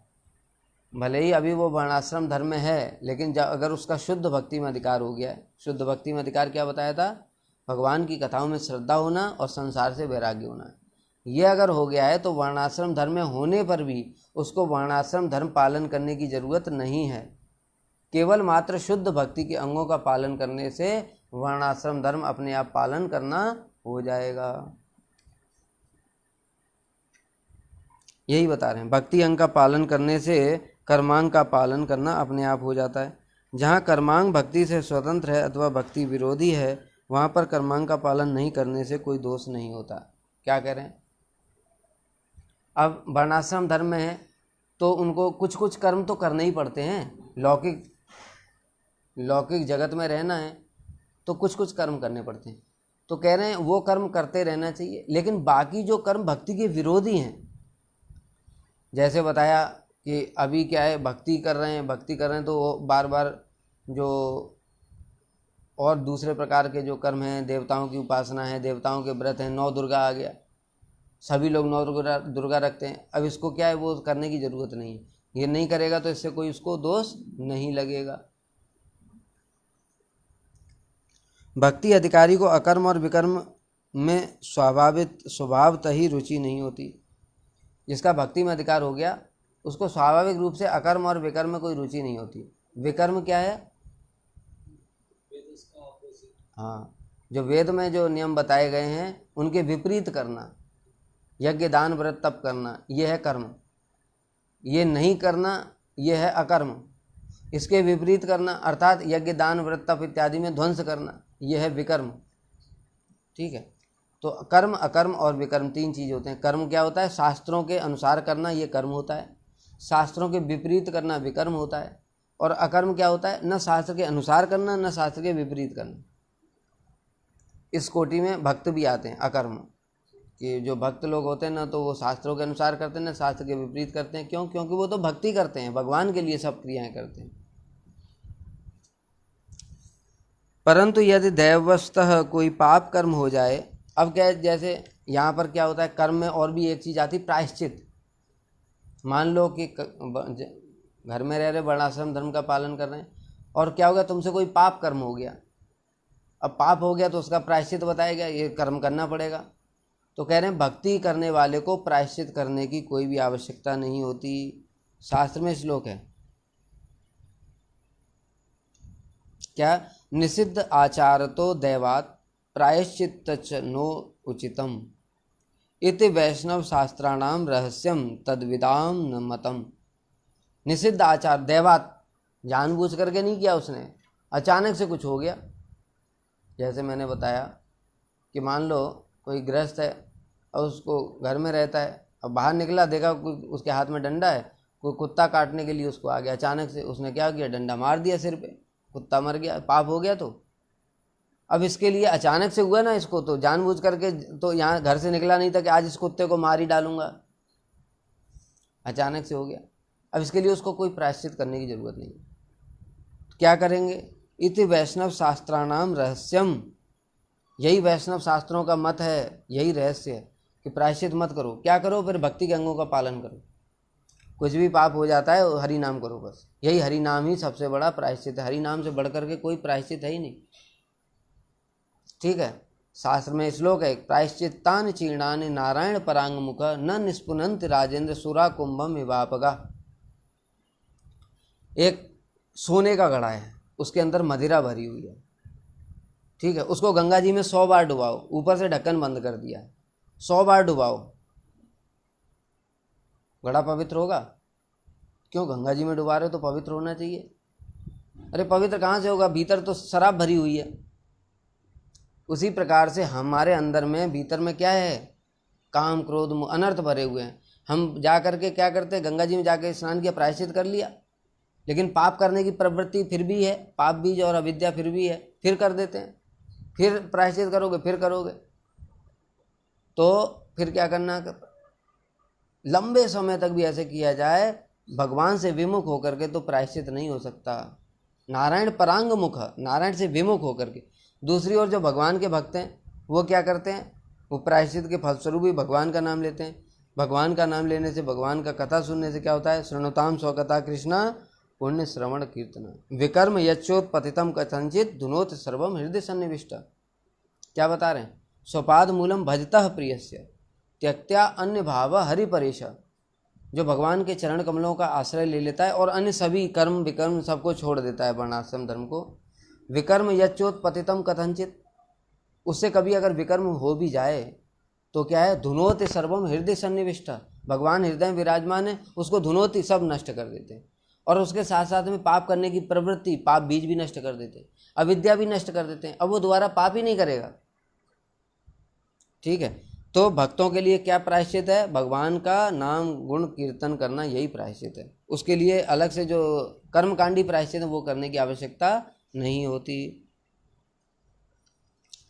भले ही अभी वो वर्णाश्रम धर्म में है, लेकिन अगर उसका शुद्ध भक्ति में अधिकार हो गया है, शुद्ध भक्ति में अधिकार क्या बताया था, भगवान की कथाओं में श्रद्धा होना और संसार से वैराग्य होना, ये अगर हो गया है तो वर्णाश्रम धर्म में होने पर भी उसको वर्णाश्रम धर्म पालन करने की जरूरत नहीं है। केवल मात्र शुद्ध भक्ति के अंगों का पालन करने से वर्णाश्रम धर्म अपने आप पालन करना हो जाएगा। यही बता रहे हैं, भक्ति अंग का पालन करने से कर्मांग का पालन करना अपने आप हो जाता है। जहाँ कर्मांग भक्ति से स्वतंत्र है अथवा भक्ति विरोधी है, वहाँ पर कर्मांग का पालन नहीं करने से कोई दोष नहीं होता। क्या कह रहे हैं, अब वर्णाश्रम धर्म में है तो उनको कुछ कुछ कर्म तो करने ही पड़ते हैं, लौकिक जगत में रहना है तो कुछ कुछ कर्म करने पड़ते हैं। तो कह रहे हैं वो कर्म करते रहना चाहिए, लेकिन बाकी जो कर्म भक्ति के विरोधी हैं, जैसे बताया कि अभी क्या है, भक्ति कर रहे हैं तो वो बार बार जो और दूसरे प्रकार के जो कर्म हैं, देवताओं की उपासना है, देवताओं के व्रत हैं, 9 दुर्गा आ गया, सभी लोग 9 दुर्गा रखते हैं। अब इसको क्या है, वो करने की ज़रूरत नहीं है, ये नहीं करेगा तो इससे कोई उसको दोष नहीं लगेगा। भक्ति अधिकारी को अकर्म और विकर्म में स्वभावतः ही रुचि नहीं होती। जिसका भक्ति में अधिकार हो गया उसको स्वाभाविक रूप से अकर्म और विकर्म में कोई रुचि नहीं होती। विकर्म क्या है? हाँ, जो वेद में जो नियम बताए गए हैं उनके विपरीत करना, यज्ञ दान व्रत तप करना, यह है कर्म। ये नहीं करना, यह है अकर्म। इसके विपरीत करना अर्थात यज्ञ दान व्रत तप इत्यादि में ध्वंस करना, यह है विकर्म। ठीक है, तो कर्म, अकर्म और विकर्म 3 चीज़ होते हैं। कर्म क्या होता है? शास्त्रों के अनुसार करना, ये कर्म होता है। शास्त्रों के विपरीत करना विकर्म होता है। और अकर्म क्या होता है? न शास्त्र के अनुसार करना, न शास्त्र के विपरीत करना। इस कोटि में भक्त भी आते हैं, अकर्म, कि जो भक्त लोग होते हैं ना तो वो शास्त्रों के अनुसार करते हैं, ना शास्त्र के विपरीत करते हैं। क्यों? क्योंकि वो तो भक्ति करते हैं, भगवान के लिए सब क्रियाएं करते हैं। परंतु यदि दैववशतः कोई पाप कर्म हो जाए, अब क्या है, जैसे यहाँ पर क्या होता है, कर्म में और भी एक चीज़ आती, प्रायश्चित। मान लो कि घर में रह रहे, वर्णाश्रम धर्म का पालन कर रहे हैं, और क्या हो गया, तुमसे कोई पाप कर्म हो गया। अब पाप हो गया तो उसका प्रायश्चित बताया गया, ये कर्म करना पड़ेगा। तो कह रहे हैं भक्ति करने वाले को प्रायश्चित करने की कोई भी आवश्यकता नहीं होती। शास्त्र में श्लोक है क्या? निषिद्ध आचार तो दैवात प्रायश्चित नो उचितम इति वैष्णव शास्त्राणाम रहस्यम तद्विदाम न मतम। निषिद्ध आचार, दैवात, जानबूझ करके नहीं किया उसने, अचानक से कुछ हो गया। जैसे मैंने बताया कि मान लो कोई गृहस्थ है और उसको घर में रहता है, अब बाहर निकला, देखा उसके हाथ में डंडा है, कोई कुत्ता काटने के लिए उसको आ गया, अचानक से उसने क्या किया, डंडा मार दिया सिर पे, कुत्ता मर गया, पाप हो गया। तो अब इसके लिए अचानक से हुआ ना, इसको तो जानबूझ करके तो यहाँ घर से निकला नहीं था कि आज इस कुत्ते को मार ही डालूंगा, अचानक से हो गया। अब इसके लिए उसको कोई प्रायश्चित करने की जरूरत नहीं। क्या करेंगे? इति वैष्णव शास्त्राणाम रहस्यम, यही वैष्णव शास्त्रों का मत है, यही रहस्य है कि प्रायश्चित मत करो। क्या करो? फिर भक्ति के अंगों का पालन करो। कुछ भी पाप हो जाता है हरि नाम करो, बस यही हरि नाम ही सबसे बड़ा प्रायश्चित है। हरि नाम से बढ़ करके कोई प्रायश्चित है ही नहीं। ठीक है, शास्त्र में श्लोक है, प्रायश्चित्तानि चीर्णानि नारायण परांग मुख न निष्पुनंत राजेंद्र सुरा कुंभम विवापगा। एक सोने का घड़ा है, उसके अंदर मदिरा भरी हुई है। ठीक है, उसको गंगा जी में 100 बार डुबाओ, ऊपर से ढक्कन बंद कर दिया है, 100 बार डुबाओ, घड़ा पवित्र होगा? क्यों? गंगा जी में डुबा रहे हो तो पवित्र होना चाहिए। अरे पवित्र कहाँ से होगा? भीतर तो शराब भरी हुई है। उसी प्रकार से हमारे अंदर में, भीतर में क्या है? काम, क्रोध, मोह, अनर्थ भरे हुए हैं। हम जा करके क्या करते हैं? गंगा जी में जाके स्नान किया, प्रायश्चित कर लिया, लेकिन पाप करने की प्रवृत्ति फिर भी है, पाप बीज और अविद्या फिर भी है, फिर कर देते हैं। फिर प्रायश्चित करोगे, फिर करोगे, तो फिर क्या करना? लंबे समय तक भी ऐसे किया जाए भगवान से विमुख होकर के तो प्रायश्चित नहीं हो सकता। नारायण परांग मुख, नारायण से विमुख होकर के। दूसरी ओर जो भगवान के भक्त हैं वो क्या करते हैं? वो प्रायश्चित के फलस्वरूप भी भगवान का नाम लेते हैं। भगवान का नाम लेने से, भगवान का कथा सुनने से क्या होता है? शृणुताम स्वकथा कृष्णा पुण्य श्रवण कीर्तन विकर्म यच्चोत्पतितम कथंचित धुनोत सर्वम हृदय सन्निविष्ट। क्या बता रहे हैं? स्वपाद मूलम भजतः प्रियस्य त्यक्त्या अन्य भाव हरिपरेश। जो भगवान के चरण कमलों का आश्रय ले लेता है और अन्य सभी कर्म विकर्म सबको छोड़ देता है, वर्णाश्रम धर्म को। विकर्म यच्चोत्पतितम कथंचित, उससे कभी अगर विकर्म हो भी जाए तो क्या है? धुनोति सर्वम हृदय सन्निविष्ट, भगवान हृदय में विराजमान है, उसको धुनोति सब नष्ट कर देते हैं। और उसके साथ साथ में पाप करने की प्रवृत्ति, पाप बीज भी नष्ट कर देते हैं, अविद्या भी नष्ट कर देते हैं। अब वो दोबारा पाप ही नहीं करेगा। ठीक है, तो भक्तों के लिए क्या प्रायश्चित है? भगवान का नाम गुण कीर्तन करना, यही प्रायश्चित है। उसके लिए अलग से जो कर्मकांडी प्रायश्चित है वो करने की आवश्यकता नहीं होती।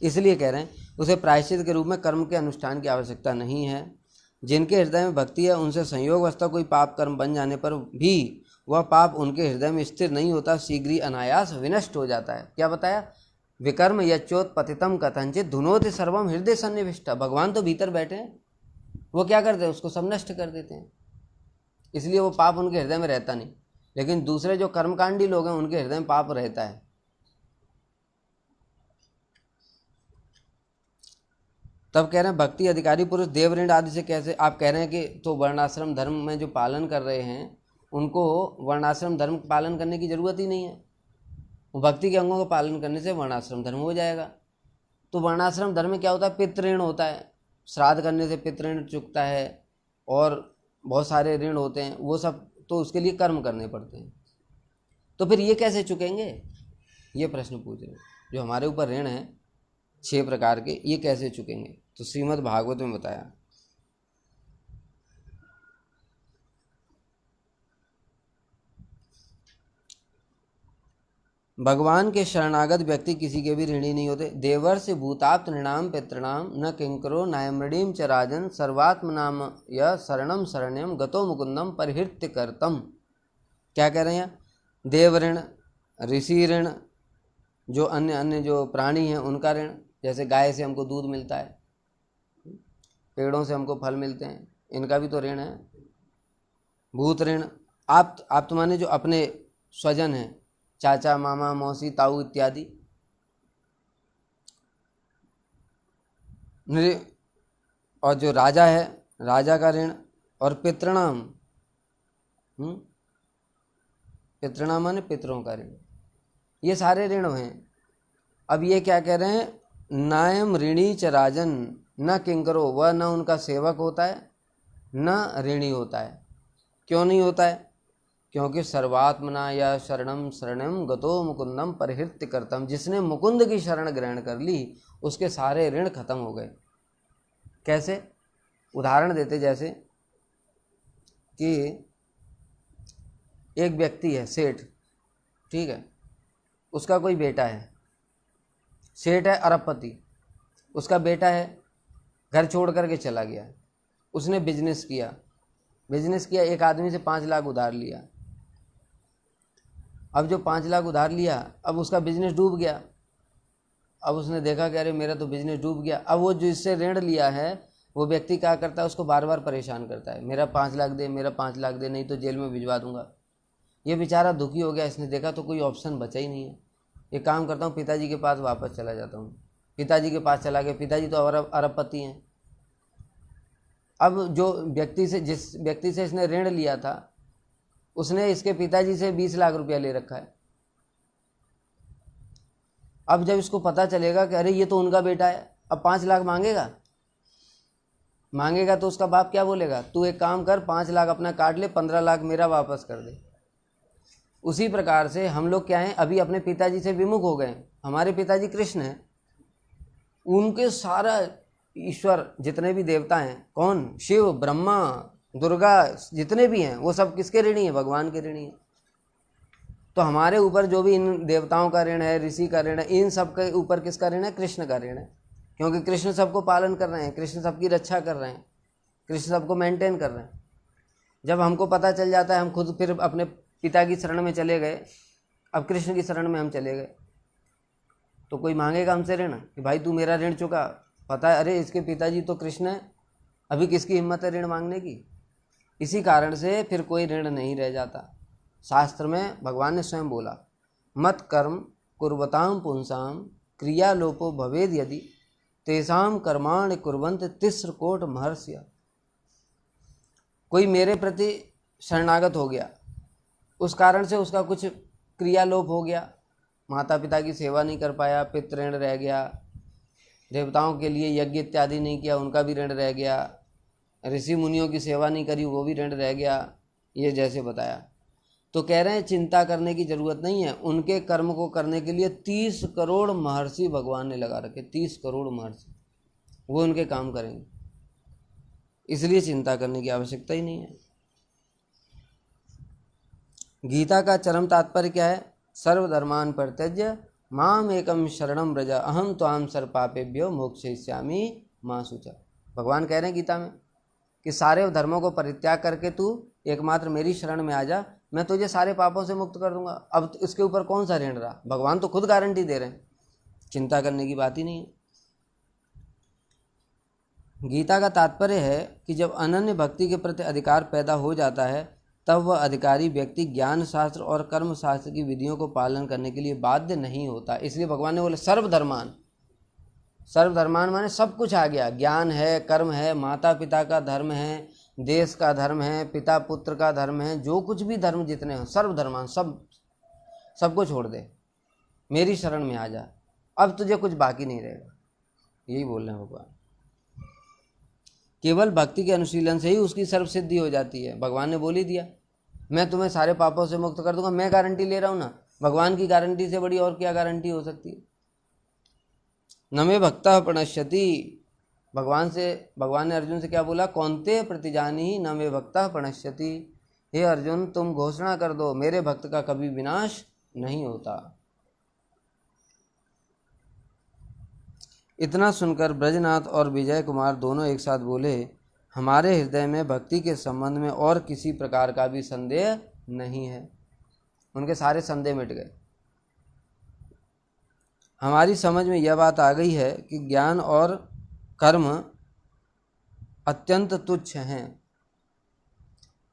इसलिए कह रहे हैं उसे प्रायश्चित के रूप में कर्म के अनुष्ठान की आवश्यकता नहीं है। जिनके हृदय में भक्ति है उनसे संयोगवश कोई पाप कर्म बन जाने पर भी वह पाप उनके हृदय में स्थिर नहीं होता, शीघ्र ही अनायास विनष्ट हो जाता है। क्या बताया? विकर्म यच्चोत्पतितम कथंचित धुनोति सर्वम हृदय सन्निविष्टा। भगवान तो भीतर बैठे हैं, वो क्या करते हैं? उसको सब नष्ट कर देते हैं, इसलिए वो पाप उनके हृदय में रहता नहीं। लेकिन दूसरे जो कर्मकांडी लोग हैं उनके हृदय में पाप रहता है। तब कह रहे हैं भक्ति अधिकारी पुरुष देव ऋण आदि से कैसे? आप कह रहे हैं कि तो वर्णाश्रम धर्म में जो पालन कर रहे हैं उनको वर्णाश्रम धर्म पालन करने की जरूरत ही नहीं है, भक्ति के अंगों का पालन करने से वर्णाश्रम धर्म हो जाएगा। तो वर्णाश्रम धर्म में क्या होता है? पितृण होता है, श्राद्ध करने से पितृण चुकता है और बहुत सारे ऋण होते हैं, वो सब तो उसके लिए कर्म करने पड़ते हैं। तो फिर ये कैसे चुकेंगे? ये प्रश्न पूछ रहे हैं। जो हमारे ऊपर ऋण है 6 प्रकार के, ये कैसे चुकेंगे? तो श्रीमद् भागवत में बताया। भगवान के शरणागत व्यक्ति किसी के भी ऋणी नहीं होते। देवर्ष भूताप्त नृणाम पितृणाम न किंकरो नायमृणीम च राजन सर्वात्म नाम य शरणम शरण्यम गतो मुकुंदम परिहृत्य करतम। क्या कह रहे हैं? देव ऋण, ऋषि ऋण, जो अन्य जो प्राणी हैं उनका ऋण, जैसे गाय से हमको दूध मिलता है, पेड़ों से हमको फल मिलते हैं, इनका भी तो ऋण है। भूत ऋण, आप तो माने जो अपने स्वजन हैं, चाचा मामा मौसी ताऊ इत्यादि। और जो राजा है, राजा का ऋण। और पितृणाम, पितृणाम माने पितरों का ऋण। ये सारे ऋण हैं। अब ये क्या कह रहे हैं? नायम ऋणी च राजन न किंकरो, वह न उनका सेवक होता है न ऋणी होता है। क्यों नहीं होता है? क्योंकि सर्वात्मना या शरणम शरणम गतो मुकुंदम परिहृत्य करतम, जिसने मुकुंद की शरण ग्रहण कर ली उसके सारे ऋण खत्म हो गए। कैसे? उदाहरण देते, जैसे कि एक व्यक्ति है सेठ, ठीक है, उसका कोई बेटा है, सेठ है अरबपति, उसका बेटा है, घर छोड़ करके चला गया, उसने बिजनेस किया, एक आदमी से 5 लाख उधार लिया। अब जो 5 लाख उधार लिया, अब उसका बिजनेस डूब गया। अब उसने देखा कि अरे मेरा तो बिजनेस डूब गया। अब वो जिससे ऋण लिया है वो व्यक्ति क्या करता है? उसको बार बार परेशान करता है, मेरा 5 लाख दे, मेरा 5 लाख दे, नहीं तो जेल में भिजवा दूंगा। ये बेचारा दुखी हो गया, इसने देखा तो कोई ऑप्शन बचा ही नहीं है। एक काम करता हूँ, पिताजी के पास वापस चला जाता हूँ। पिताजी के पास चला गया, पिताजी तो अरबपति हैं। अब जो व्यक्ति से, जिस व्यक्ति से इसने ऋण लिया था, उसने इसके पिताजी से 20 लाख रुपया ले रखा है। अब जब इसको पता चलेगा कि अरे ये तो उनका बेटा है, अब 5 लाख मांगेगा तो उसका बाप क्या बोलेगा? तू एक काम कर, 5 लाख अपना काट ले, 15 लाख मेरा वापस कर दे। उसी प्रकार से हम लोग क्या हैं? अभी अपने पिताजी से विमुख हो गए। हमारे पिताजी कृष्ण हैं, उनके सारा ईश्वर जितने भी देवता हैं, कौन? शिव, ब्रह्मा, दुर्गा, जितने भी हैं वो सब किसके ऋणी हैं? भगवान के ऋणी हैं। तो हमारे ऊपर जो भी इन देवताओं का ऋण है, ऋषि का ऋण है, इन सब के ऊपर किसका ऋण है? कृष्ण का ऋण है। क्योंकि कृष्ण सबको पालन कर रहे हैं, कृष्ण सबकी रक्षा कर रहे हैं, कृष्ण सबको मेंटेन कर रहे हैं। जब हमको पता चल जाता है, हम खुद फिर अपने पिता की शरण में चले गए, अब कृष्ण की शरण में हम चले गए, तो कोई मांगेगा हमसे ऋण कि भाई तू मेरा ऋण चुका? पता है अरे इसके पिताजी तो कृष्ण है, अभी किसकी हिम्मत है ऋण मांगने की? इसी कारण से फिर कोई ऋण नहीं रह जाता। शास्त्र में भगवान ने स्वयं बोला, मत कर्म कुर्वताम पुंसाम क्रिया लोपो भवेद यदि तेसाम कर्माणि कुर्वन्त तिस्र कोट महर्ष्य। कोई मेरे प्रति शरणागत हो गया, उस कारण से उसका कुछ क्रिया लोप हो गया, माता पिता की सेवा नहीं कर पाया, पितृ ऋण रह गया, देवताओं के लिए यज्ञ इत्यादि नहीं किया, उनका भी ऋण रह गया, ऋषि मुनियों की सेवा नहीं करी, वो भी ऋण रह गया। ये जैसे बताया, तो कह रहे हैं चिंता करने की जरूरत नहीं है। उनके कर्म को करने के लिए 30 करोड़ महर्षि भगवान ने लगा रखे, 30 करोड़ महर्षि, वो उनके काम करेंगे। इसलिए चिंता करने की आवश्यकता ही नहीं है। गीता का चरम तात्पर्य क्या है? सर्वधर्मान परित्यज्य माम एकम शरणम व्रज अहम त्वाम सर्वपापेभ्यो मोक्षयिष्यामि मा शुचः। भगवान कह रहे हैं गीता में कि सारे धर्मों को परित्याग करके तू एकमात्र मेरी शरण में आ जा, मैं तुझे सारे पापों से मुक्त कर दूंगा। अब इसके ऊपर कौन सा ऋण रहा? भगवान तो खुद गारंटी दे रहे हैं, चिंता करने की बात ही नहीं है। गीता का तात्पर्य है कि जब अनन्य भक्ति के प्रति अधिकार पैदा हो जाता है तब वह अधिकारी व्यक्ति ज्ञान शास्त्र और कर्म शास्त्र की विधियों को पालन करने के लिए बाध्य नहीं होता। इसलिए भगवान ने बोले सर्वधर्मान। सर्वधर्मान माने सब कुछ आ गया, ज्ञान है, कर्म है, माता पिता का धर्म है, देश का धर्म है, पिता पुत्र का धर्म है, जो कुछ भी धर्म जितने हो सर्वधर्मान, सबको छोड़ दे, मेरी शरण में आ जा, अब तुझे कुछ बाकी नहीं रहेगा। यही बोल रहे हैं भगवान। केवल भक्ति के अनुशीलन से ही उसकी सर्व सिद्धि हो जाती है। भगवान ने बोल ही दिया मैं तुम्हें सारे पापों से मुक्त कर दूंगा, मैं गारंटी ले रहा हूँ ना। भगवान की गारंटी से बड़ी और क्या गारंटी हो सकती है? न मे भक्तः प्रणश्यति। भगवान ने अर्जुन से क्या बोला? कौन्तेय प्रतिजानीहि न मे भक्तः प्रणश्यति। हे अर्जुन, तुम घोषणा कर दो मेरे भक्त का कभी विनाश नहीं होता। इतना सुनकर ब्रजनाथ और विजय कुमार दोनों एक साथ बोले, हमारे हृदय में भक्ति के संबंध में और किसी प्रकार का भी संदेह नहीं है। उनके सारे संदेह मिट गए। हमारी समझ में यह बात आ गई है कि ज्ञान और कर्म अत्यंत तुच्छ हैं।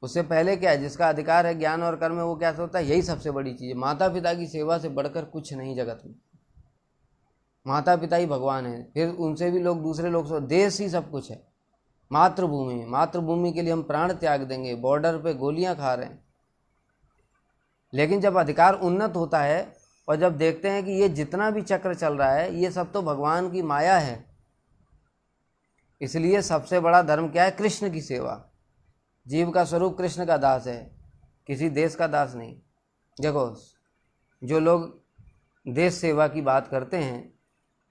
उससे पहले क्या है? जिसका अधिकार है ज्ञान और कर्म में, वो क्या सोचता है? यही सबसे बड़ी चीज़ है। माता पिता की सेवा से बढ़कर कुछ नहीं जगत में। माता पिता ही भगवान है, फिर उनसे भी लोग, दूसरे लोग देश ही सब कुछ है। मातृभूमि के लिए हम प्राण त्याग देंगे, बॉर्डर पे गोलियां खा रहे हैं। लेकिन जब अधिकार उन्नत होता है और जब देखते हैं कि ये जितना भी चक्र चल रहा है ये सब तो भगवान की माया है, इसलिए सबसे बड़ा धर्म क्या है? कृष्ण की सेवा। जीव का स्वरूप कृष्ण का दास है, किसी देश का दास नहीं। देखो, जो लोग देश सेवा की बात करते हैं,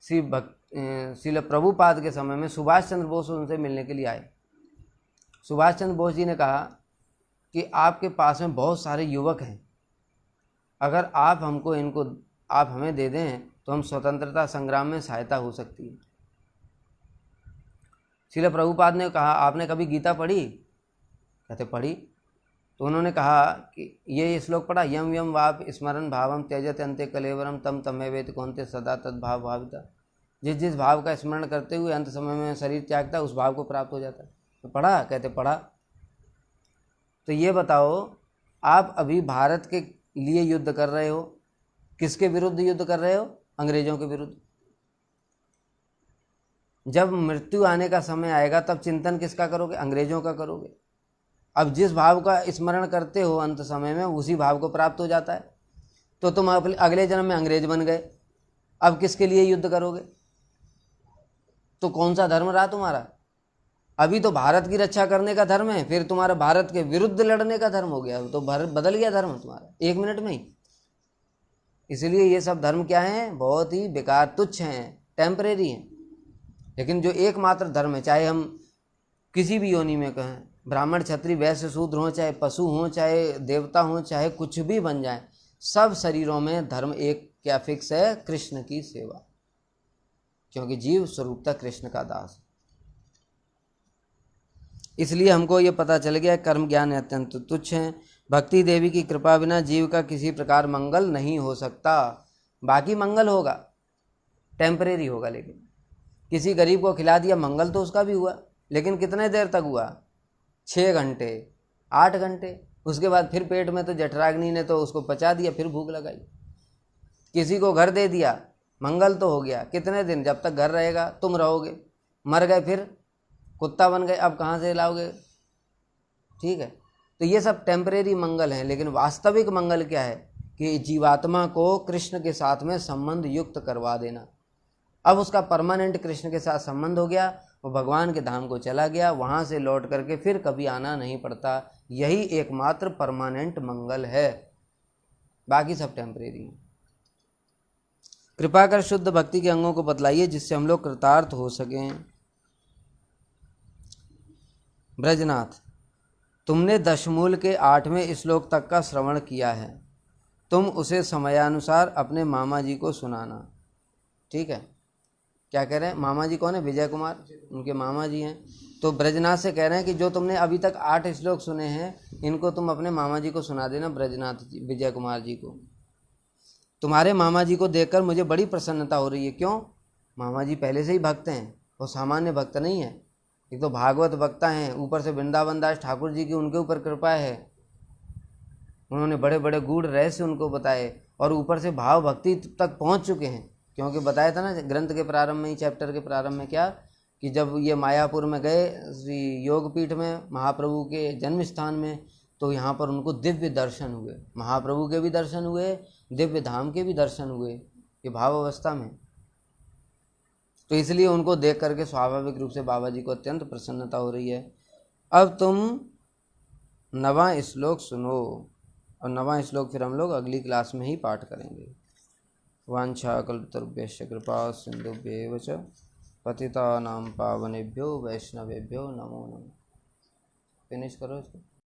श्रील प्रभुपाद के समय में सुभाष चंद्र बोस उनसे मिलने के लिए आए। सुभाष चंद्र बोस जी ने कहा कि आपके पास में बहुत सारे युवक हैं, अगर आप हमें दे दें तो हम स्वतंत्रता संग्राम में सहायता हो सकती है। श्रील प्रभुपाद ने कहा, आपने कभी गीता पढ़ी? कहते पढ़ी। तो उन्होंने कहा कि ये श्लोक पढ़ा, यम यम वाप स्मरण भावम त्यजत अंते कलेवरम तम तमेवेत कौन्ते सदा तद भाव भाविता। जिस भाव का स्मरण करते हुए अंत समय में शरीर त्यागता है उस भाव को प्राप्त हो जाता है। तो पढ़ा? कहते पढ़ा। तो ये बताओ, आप अभी भारत के लिए युद्ध कर रहे हो, किसके विरुद्ध युद्ध कर रहे हो? अंग्रेजों के विरुद्ध। जब मृत्यु आने का समय आएगा तब चिंतन किसका करोगे? अंग्रेजों का करोगे। अब जिस भाव का स्मरण करते हो अंत समय में उसी भाव को प्राप्त हो जाता है। तो तुम अगले जन्म में अंग्रेज बन गए, अब किसके लिए युद्ध करोगे? तो कौन सा धर्म रहा तुम्हारा? अभी तो भारत की रक्षा करने का धर्म है, फिर तुम्हारा भारत के विरुद्ध लड़ने का धर्म हो गया, तो भारत बदल गया धर्म तुम्हारा 1 मिनट में ही। इसलिए ये सब धर्म क्या हैं? बहुत ही बेकार, तुच्छ हैं, टेम्परेरी हैं। लेकिन जो एकमात्र धर्म है, चाहे हम किसी भी योनि में कहें, ब्राह्मण क्षत्रिय वैश्य शूद्र हों, चाहे पशु हों, चाहे देवता हों, चाहे कुछ भी बन जाए, सब शरीरों में धर्म एक क्या फिक्स है? कृष्ण की सेवा। क्योंकि जीव स्वरूपतः कृष्ण का दास है। इसलिए हमको ये पता चल गया कर्म ज्ञान अत्यंत तुच्छ हैं। भक्ति देवी की कृपा बिना जीव का किसी प्रकार मंगल नहीं हो सकता। बाकी मंगल होगा, टेम्परेरी होगा, लेकिन किसी गरीब को खिला दिया, मंगल तो उसका भी हुआ, लेकिन कितने देर तक हुआ? 6 घंटे, 8 घंटे। उसके बाद फिर पेट में तो जठराग्नि ने तो उसको पचा दिया, फिर भूख लगाई। किसी को घर दे दिया, मंगल तो हो गया, कितने दिन? जब तक घर रहेगा तुम रहोगे। मर गए फिर कुत्ता बन गए, अब कहाँ से लाओगे? ठीक है, तो ये सब टेम्परेरी मंगल हैं। लेकिन वास्तविक मंगल क्या है? कि जीवात्मा को कृष्ण के साथ में संबंध युक्त करवा देना। अब उसका परमानेंट कृष्ण के साथ संबंध हो गया, वो भगवान के धाम को चला गया, वहाँ से लौट करके फिर कभी आना नहीं पड़ता। यही एकमात्र परमानेंट मंगल है, बाकी सब टेम्परेरी है। कृपा कर शुद्ध भक्ति के अंगों को बतलाइए जिससे हम लोग कृतार्थ हो सकें। ब्रजनाथ, तुमने दशमूल के 8वें श्लोक तक का श्रवण किया है, तुम उसे समयानुसार अपने मामा जी को सुनाना। ठीक है, क्या कह रहे हैं? मामा जी कौन है? विजय कुमार, उनके मामा जी हैं। तो ब्रजनाथ से कह रहे हैं कि जो तुमने अभी तक 8 श्लोक सुने हैं, इनको तुम अपने मामा जी को सुना देना, ब्रजनाथ जी, विजय कुमार जी को। तुम्हारे मामा जी को देखकर मुझे बड़ी प्रसन्नता हो रही है। क्यों? मामा जी पहले से ही भक्त हैं, वो सामान्य भक्त नहीं है, एक तो भागवत वक्ता हैं, ऊपर से वृंदावन दास ठाकुर जी की उनके ऊपर कृपा है, उन्होंने बड़े बड़े गूढ़ रहस्य उनको बताए, और ऊपर से भाव भक्ति तक पहुंच चुके हैं। क्योंकि बताया था ना ग्रंथ के प्रारंभ में ही, चैप्टर के प्रारंभ में, क्या कि जब ये मायापुर में गए श्री योगपीठ में, महाप्रभु के जन्म स्थान में, तो यहाँ पर उनको दिव्य दर्शन हुए, महाप्रभु के भी दर्शन हुए, दिव्य धाम के भी दर्शन हुए, ये भाव अवस्था में। तो इसलिए उनको देख करके स्वाभाविक रूप से बाबा जी को अत्यंत प्रसन्नता हो रही है। अब तुम 9वां श्लोक सुनो, और 9वां श्लोक फिर हम लोग अगली क्लास में ही पाठ करेंगे। वाञ्छाकल्पतरुभ्यश्च कृपा सिन्धुभ्येव च पतितानां पावनेभ्यो वैष्णवेभ्यो नमो नमः। फिनिश करो इसको।